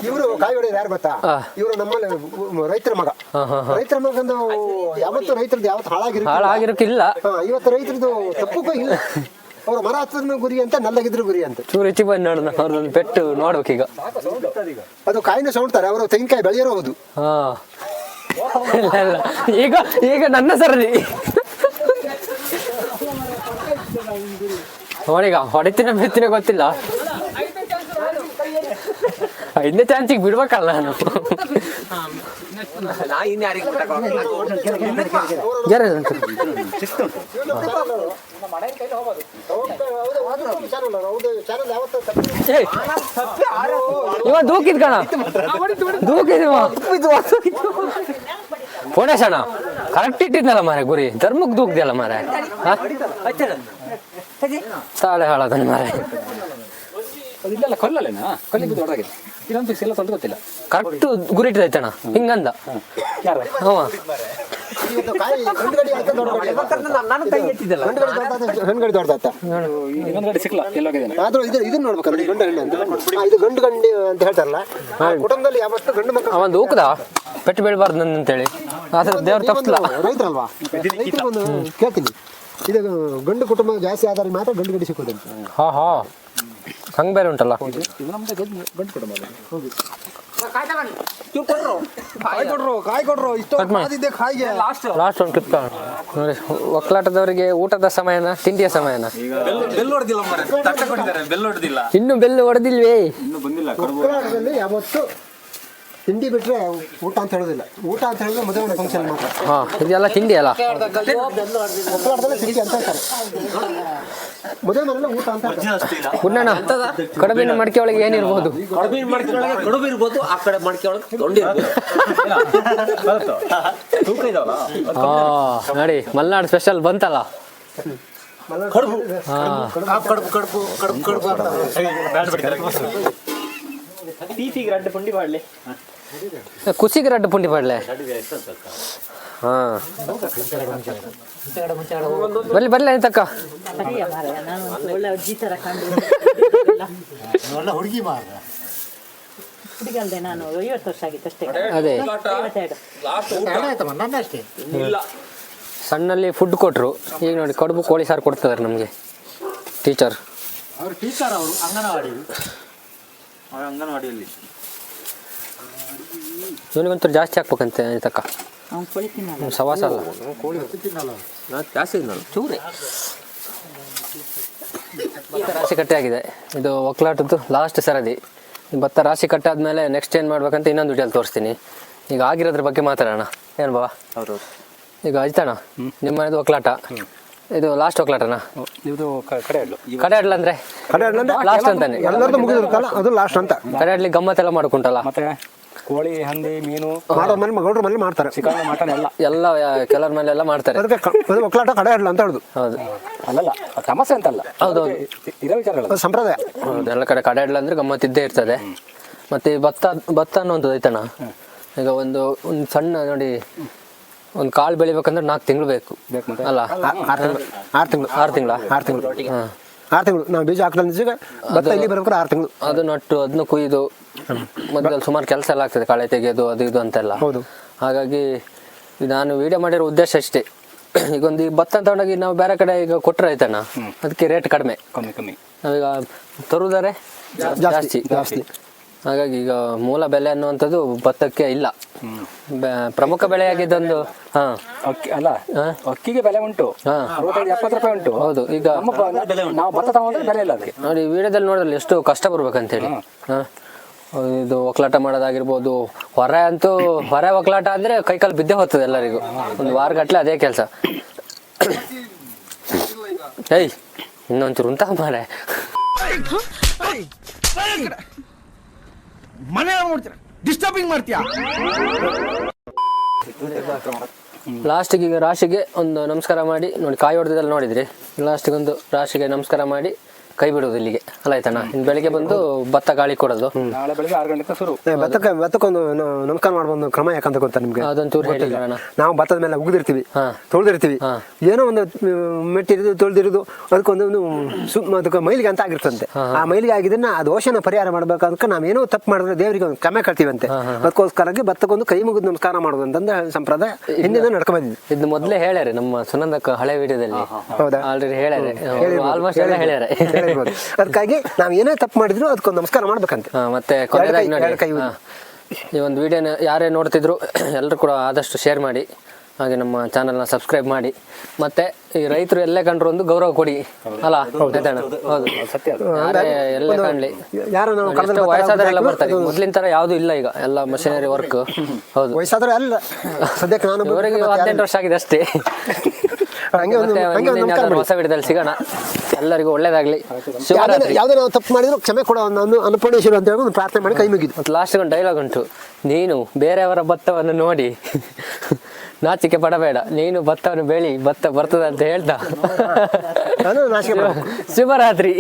ಇವರು ಕಾಯಿ ಹೊಡೆಯೋದು ಯಾರು ಗೊತ್ತಾ? ಇವರು ನಮ್ಮಲ್ಲಿ ರೈತರ ಮಗ. ರೈತರ ಮಗಂದು ಯಾವತ್ತು ರೈತರದ್ದು ಯಾವತ್ತು ಹಾಳಾಗಿರೋಕ್ಕಿಲ್ಲ. ಇವತ್ತು ರೈತರದ್ದು ತಪ್ಪಕ್ಕೂ ಇಲ್ಲ. ಅವ್ರ ಮರ ಹತ್ತದ ಗುರಿ ಅಂತ ನಲ್ಲಗಿದ್ರು ಗುರಿ ಅಂತ. ಚೂರು ಹೆಚ್ಚು ಬಂದು ನೋಡೋಣ, ಅವ್ರದ್ದು ಪೆಟ್ಟು ನೋಡ್ಬೇಕೀಗ. ಅದು ಕಾಯಿನ ಸೌಂಡ್ತಾರೆ, ಅವರು ತೆಂಗಿನಕಾಯಿ ಬೆಳೆಯೋರು ಹೌದು. ಈಗ ಈಗ ನನ್ನ ಸರದಿ ನೋಡೀಗ ಹೊಡಿತಿನ ಬಿತ್ತಿನ ಗೊತ್ತಿಲ್ಲ. 5ನೇ ಚಾನ್ಸಿಗೆ ಬಿಡ್ಬೇಕಲ್ಲ ನಾನು. ಇವ ದೂಕಿದ್ ಕಣ, ದೂಕಿದ್ವ ಪೋಣೇಶಣ್ಣ ಕರೆಕ್ಟ್ ಇಟ್ಟಿದ್ನಲ್ಲ ಮಾರೆ ಗುರಿ. ಧರ್ಮಕ್ಕೆ ದೂಕ್ದಿಯಲ್ಲ ಮಾರೆ, ತಾಳೆ ಹಾಳದನ್ ಮಾರೆ. ಅದಿಲ್ಲ ಕೊಲ್ಲಲೇನಾ? ಕೊಲ್ಲಿಗೆ ದೊಡ್ಡದಾಗಿದೆ. ಇನ್ನೊಂದು ಫಿಕ್ಸ್ ಎಲ್ಲ ತಂದು ಗೊತ್ತಿಲ್ಲ. ಕರೆಕ್ಟ್ ಗುರಿ ಇಟ್ಟಿದ್ದೈತಣ್ಣ ಹಿಂಗಂದ. ಇನ್ನೊಂದು ಸಿಕ್ಕಲ್ಲ ಎಲ್ಲೋಗಿದ್ದೇನೆ. ಆದ್ರೂ ಇದನ್ನ ನೋಡ್ಬೇಕಲ್ಲ, ಗಂಡು ಹೆಣ್ಣು ಅಂತ. ಇದು ಗಂಡು ಗಂಡು ಅಂತ ಹೇಳ್ತಾರಲ್ಲ, ಕುಟುಂಬದಲ್ಲಿ ಯಾವತ್ತು ಗಂಡು ಮಕ್ಕಳು ಅವನ್ ದೂಕದ ಪೆಟ್ಟು ಬೀಳ್ಬಾರ್ದು ಅಂತೇಳಿ. ಆದ್ರೆ ದೇವ್ರ ತಪ್ಪಿಲ್ಲ, ರೈತರಲ್ವಾ? ರೈತರಿಗೊಂದು ಕೇಳ್ತೀನಿ, ಇದು ಗಂಡು ಕುಟುಂಬ ಜಾಸ್ತಿ ಆದ್ರೆ ಮಾತ್ರ ಗಂಡು ಗಂಡು ಸಿಕ್ಕೋದು. ಹಾ ಹಂಗ್ ಬೇರೆ ಉಂಟಲ್ಲ. ಲಾಸ್ಟ್ ಒಂದು ಕ್ಲಿಪ್ ನೋಡಿ. ಒಕ್ಕಲಾಟದವರಿಗೆ ಊಟದ ಸಮಯನ ತಿಂಡಿಯ ಸಮಯನ? ಇನ್ನು ಬೆಲ್ಲು ಹೊಡೆದಿಲ್ವೇ? ಒಕ್ಕಲಾಟದಲ್ಲಿ ಯಾವತ್ತು ತಿಂಡಿ ಬಿಟ್ರೆ ಊಟ ಅಂತ ಹೇಳೋದಿಲ್ಲ. ಊಟ ಅಂತ ಹೇಳಿದ್ರೆ ಮದುವೆ ಫಂಕ್ಷನ್ ಮಾತ್ರ. ಇದೆಲ್ಲ ತಿಂಡಿ ಅಲ್ಲ, ಒಕ್ಕಲಾಟದಲ್ಲಿ ತಿಂಡಿ ಅಂತ ಹೇಳ್ತಾರೆ. ಮದುವೆ ಮನೆಯಲ್ಲ ಊಟ ಅಂತ ಹೇಳ್ತಾರೆ. ಪುಣ್ಯಣ್ಣ ಕಡುಬಿನ ಮಡಿಕೆ ಒಳಗೆ ಏನಿರ್ಬೋದು? ಕಡುಬು ಇರ್ಬೋದು, ಆ ಕಡೆ ಮಡಿಕೆ ಒಳಗೆ ನೋಡಿ ಮಲೆನಾಡು ಸ್ಪೆಷಲ್ ಬಂತಲ್ಲ ಕಡುಬು. ಕುಸಿಗೆ ರಡ್ಡು ಪುಂಡಿ ಮಾಡ್ಲೆ. ಬರ್ಲಿ ಬರ್ಲಿ ಆಯ್ತಕ್ಕ. ಹುಡುಗಿ ಮಾರ ಹುಡುಗಲ್ದೆ ನಾನು 50 ವರ್ಷ ಆಗಿತ್ತು ಅಷ್ಟೇ. ಅದೇ ನನ್ನ ಅಷ್ಟೇ. ಸಣ್ಣಲ್ಲಿ ಫುಡ್ ಕೊಟ್ರು. ಈಗ ನೋಡಿ ಕಡುಬು ಕೋಳಿ ಸಾರು ಕೊಡ್ತಿದಾರೆ ನಮಗೆ ಟೀಚರ್. ಅವರು ಟೀಚರ್, ಅವರು ಅಂಗನವಾಡಿಯಲ್ಲಿ ಇವನಿಗಂತೂ ಜಾಸ್ತಿ ಹಾಕ್ಬೇಕಂತೆ ಆಯ್ತಕ್ಕ. ಸವಾಸ ಅಲ್ಲ ಚೂರೆ. ರಾಶಿ ಕಟ್ಟೆ ಆಗಿದೆ. ಇದು ಒಕ್ಕಲಾಟದ್ದು ಲಾಸ್ಟ್ ಸರದಿ. ಭತ್ತ ರಾಶಿ ಕಟ್ಟಾದ್ಮೇಲೆ ನೆಕ್ಸ್ಟ್ ಏನು ಮಾಡ್ಬೇಕಂತ ಇನ್ನೊಂದು ವಿಡಿಯೋಲಿ ತೋರಿಸ್ತೀನಿ. ಈಗ ಆಗಿರೋದ್ರ ಬಗ್ಗೆ ಮಾತಾಡೋಣ. ಏನು ಬಾವ? ಈಗ ಅಜ್ತಣ್ಣ ನಿಮ್ಮದು ಒಕ್ಕಲಾಟ, ಇದು ಲಾಸ್ಟ್ ಒಕ್ಕಲಾಟನಾ? ಇದು ಕಡೆ ಅಡ್ಲ ಅಂದ್ರೆ ಲಾಸ್ಟ್ ಅಂತಾನೆ, ಎಲ್ಲರದ್ದು ಮುಗಿದಿರುತ್ತಲ್ಲ ಅದು ಲಾಸ್ಟ್ ಅಂತ. ಕಡೆ ಅಡ್ಲಿ ಗಮ್ಮತ್ತೆಲ್ಲ ಮಾಡ್ಕೊಂಟಲ್ಲ. ಮತ್ತೆ ಕೋಳಿ, ಹಂದಿ, ಮೀನು ಮಾಡೋ ಮನೆ ಗೌಡ್ರ ಮನೆ ಮಾಡ್ತಾರೆ. ಚಿಕನ್, ಮಟನ್ ಎಲ್ಲ ಕೆಲವ್ರ ಮೇಲೆ ಎಲ್ಲ ಮಾಡ್ತಾರೆ. ಅದಕ್ಕೆ ಒಕ್ಕಲಾಟ ಕಡೆ ಅಡ್ಲ ಅಂತ ಹೇಳುದು. ಹೌದು, ಅಲ್ಲಲ್ಲ ತಮಾಷೆ ಅಂತಲ್ಲ, ಹೌದೌದು ಇರೋ ವಿಚಾರಗಳು ಸಂಪ್ರದಾಯ. ಹೌದು, ಎಲ್ಲ ಕಡೆ ಕಡೆ ಅಡ್ಲ ಅಂದ್ರೆ ಗಮ್ಮತ್ತಿದ್ದೇ ಇರ್ತದೆ. ಮತ್ತೆ ಭತ್ತ ಅನ್ನುವಂಥದ್ದು ಐತಣ್ಣ. ಈಗ ಒಂದು ಸಣ್ಣ ನೋಡಿ, ಒಂದು ಕಾಳು ಬೆಳಿಬೇಕಂದ್ರೆ 4 ತಿಂಗಳು ಬೇಕು ಅಲ್ಲ? 6 ತಿಂಗಳು ನಾವು ಬೀಜ ಹಾಕಿದ ಭತ್ತ ಇಲ್ಲಿ ಬರ್ಬೇಕಾದ್ರೆ 6 ತಿಂಗಳು. ಅದು ನಟ್ಟು ಅದನ್ನು ಕುಯ್ದು ಮಧ್ಯದಲ್ಲಿ ಸುಮಾರು ಕೆಲಸ ಎಲ್ಲ ಆಗ್ತದೆ, ಕಳೆ ತೆಗೆಯೋದು ಅದು ಇದು ಅಂತೆಲ್ಲ. ಹೌದು. ಹಾಗಾಗಿ ನಾನು ವಿಡಿಯೋ ಮಾಡಿರೋ ಉದ್ದೇಶ ಅಷ್ಟೇ. ಈಗ ಒಂದು ಭತ್ತ ತಗೊಂಡೋಗಿ ನಾವು ಬೇರೆ ಕಡೆ ಈಗ ಕೊಟ್ಟರೆ ಆಯ್ತಣ್ಣ, ಅದಕ್ಕೆ ರೇಟ್ ಕಡಿಮೆ. ನಾವೀಗ ತರುವುದಾರೆ ಜಾಸ್ತಿ. ಹಾಗಾಗಿ ಈಗ ಮೂಲ ಬೆಲೆ ಅನ್ನುವಂಥದ್ದು ಭತ್ತಕ್ಕೆ ಇಲ್ಲ. ಪ್ರಮುಖ ಬೆಳೆಯಾಗಿದ್ದೊಂದು ಅಕ್ಕಿ ಅಲ್ಲ, ಅಕ್ಕಿಗೆ ಬೆಲೆ ಉಂಟು, 65-70 ರೂಪಾಯಿ ಉಂಟು. ಹೌದು. ಈಗ ನಾವು ಭತ್ತ ತಗೊಂಡ್ರೆ ಬೆಲೆ ಇಲ್ಲ ಅದಕ್ಕೆ. ನೋಡಿ ವಿಡಿಯೋದಲ್ಲಿ ನೋಡಿದ್ರೆ ಎಷ್ಟು ಕಷ್ಟ ಬರ್ಬೇಕಂತೇಳಿ. ಇದು ಒಕ್ಕಲಾಟ ಮಾಡೋದಾಗಿರ್ಬೋದು. ಹೊರೆ ಒಕ್ಕಲಾಟ ಅಂದ್ರೆ ಕೈಕಾಲು ಬಿದ್ದೇ ಹೋಗ್ತದೆ ಎಲ್ಲರಿಗೂ. ಒಂದು ವಾರಗಟ್ಲೆ ಅದೇ ಕೆಲಸ. ಏಯ್ ಇನ್ನೊಂಚೂರು ಉಂಟ ಮಾರೆ. ಮನೆ ನೋಡ್ತೀರ, ಡಿಸ್ಟರ್ಬಿಂಗ್ ಮಾಡ್ತೀಯಾ? ಲಾಸ್ಟಿಗೆ ಈಗ ರಾಶಿಗೆ ಒಂದು ನಮಸ್ಕಾರ ಮಾಡಿ ನೋಡಿ, ಕಾಯಿ ಹೊಡೆದಲ್ಲಿ ನೋಡಿದ್ರಿ. ಲಾಸ್ಟಿಗೆ ಒಂದು ರಾಶಿಗೆ ನಮಸ್ಕಾರ ಮಾಡಿ ಕೈ ಬಿಡೋದು ಇಲ್ಲಿಗೆ ಅಲ್ಲ ಆಯ್ತಣ್ಣ ಇನ್ನು ಬೆಳಿಗ್ಗೆ ಬಂದು ಭತ್ತ ಗಾಳಿ ಕೊಡೋದು. ನಾಳೆ ಬೆಳಿಗ್ಗೆ 6 ಗಂಟೆಗೆ ಶುರು. ಭತ್ತಕ್ಕೊಂದು ನಮಸ್ಕಾರ ಮಾಡ್ಬೋದು ಕ್ರಮ ಯಾಕಂತ ಗೊತ್ತಾ ನಿಮ್ಗೆ? ಅದೊಂಚೂರು ಹೇಳಿಲ್ಲ ಅಣ್ಣ. ನಾವು ಭತ್ತದ ಮೇಲೆ ಉಗಿದಿರ್ತೀವಿ, ತೊಳೆದಿರ್ತೀವಿ, ಏನೋ ಒಂದು ಮೆಟ್ಟಿರೋದು ತೊಳೆದಿರೋದು ಅದಕ್ಕೊಂದು ಅದಕ್ಕೆ ಮೈಲಿಗೆ ಅಂತ ಆಗಿರ್ತಂತೆ. ಆ ಮೈಲಿಗೆ ಆಗಿದ್ದನ್ನ ಆ ದೋಷನ ಪರಿಹಾರ ಮಾಡ್ಬೇಕಾದ್ರೆ ನಾವೇನೋ ತಪ್ಪು ಮಾಡಿದ್ರೆ ದೇವರಿಗೆ ಒಂದು ಕ್ರಮ ಕಳ್ತೀವಂತೆ. ಅದಕ್ಕೋಸ್ಕರವಾಗಿ ಭತ್ತಕ್ಕೊಂದು ಕೈ ಮುಗಿದು ನಮಸ್ಕಾರ ಮಾಡೋದು ಅಂತಂದ ಸಂಪ್ರದಾಯ ಹಿಂದಿನ ನಡ್ಕೊಂಡ್ ಬಂದಿದೆ. ಇದು ಮೊದಲೇ ಹೇಳ್ಯಾರೆ ನಮ್ಮ ಸುನಂದಕ್ಕ ಹಳೆ ವಿಡಿಯೋದಲ್ಲಿ. ಹೌದಾ? ಆಲ್ರೆಡಿ ಹೇಳ್ಯಾರೆ, ಆಲ್ಮೋಸ್ಟ್ ಎಲ್ಲ ಹೇಳ್ಯಾರೆ. ಅದಕ್ಕಾಗಿ ನಾವ್ ಏನೇ ತಪ್ಪು ಮಾಡಿದ್ರು ಅದಕ್ಕೊಂದು ನಮಸ್ಕಾರ ಮಾಡ್ಬೇಕಂತೆ. ಮತ್ತೆ ಕೊನೆಯದಾಗಿ ನೋಡಿ, ಈ ಒಂದು ವಿಡಿಯೋನ ಯಾರೇ ನೋಡ್ತಿದ್ರು ಎಲ್ಲರೂ ಕೂಡ ಆದಷ್ಟು ಶೇರ್ ಮಾಡಿ, ಹಾಗೆ ನಮ್ಮ ಚಾನಲ್ನ ಸಬ್ಸ್ಕ್ರೈಬ್ ಮಾಡಿ, ಮತ್ತೆ ಈ ರೈತರು ಎಲ್ಲೇ ಕಂಡ್ರು ಒಂದು ಗೌರವ ಕೊಡಿ ಅಲ್ಲ? ಹೌದು, ಯಾರೇ ಎಲ್ಲೇ ಕಾಣ್ಲಿ, ಎಷ್ಟೋ ವಯಸ್ಸಾದವರೆಲ್ಲ ಬರ್ತಾರೆ. ಮೊದ್ಲಿನ ತರ ಯಾವ್ದು ಇಲ್ಲ ಈಗ, ಎಲ್ಲ ಮಷಿನರಿ ವರ್ಕ್. ಹೌದು, ವಯಸ್ಸಾದ್ರೆ ಅಲ್ಲ, ಸದ್ಯಕ್ಕೆ ನಾನು ಇವರಿಗೆ 18 ವರ್ಷ ಆಗಿದೆ ಅಷ್ಟೇ. ಹೊಸ ವಿಡಿಯೋದಲ್ಲಿ ಸಿಗೋಣ. ಎಲ್ಲರಿಗೂ ಒಳ್ಳೇದಾಗ್ಲಿ. ಯಾವ್ದೇ ನಾವು ತಪ್ಪು ಮಾಡಿದ್ರು ಕ್ಷಮೆ ಕೊಡೋ ಅನ್ನಪೂರ್ಣೇಶ್ವರಿ ಅಂತ ಹೇಳಿ ಒಂದು ಪ್ರಾರ್ಥನೆ ಮಾಡಿ ಕೈ ಮುಗಿದು. ಮತ್ತು ಲಾಸ್ಟ್ ಒಂದು ಡೈಲಾಗ್ ಉಂಟು, ನೀನು ಬೇರೆಯವರ ಭತ್ತವನ್ನು ನೋಡಿ ನಾಚಿಕೆ ಪಡಬೇಡ, ನೀನು ಭತ್ತವನ್ನು ಬೆಳಿ, ಭತ್ತ ಬರ್ತದೆ ಅಂತ ಹೇಳ್ತಾ. ಶುಭರಾತ್ರಿ.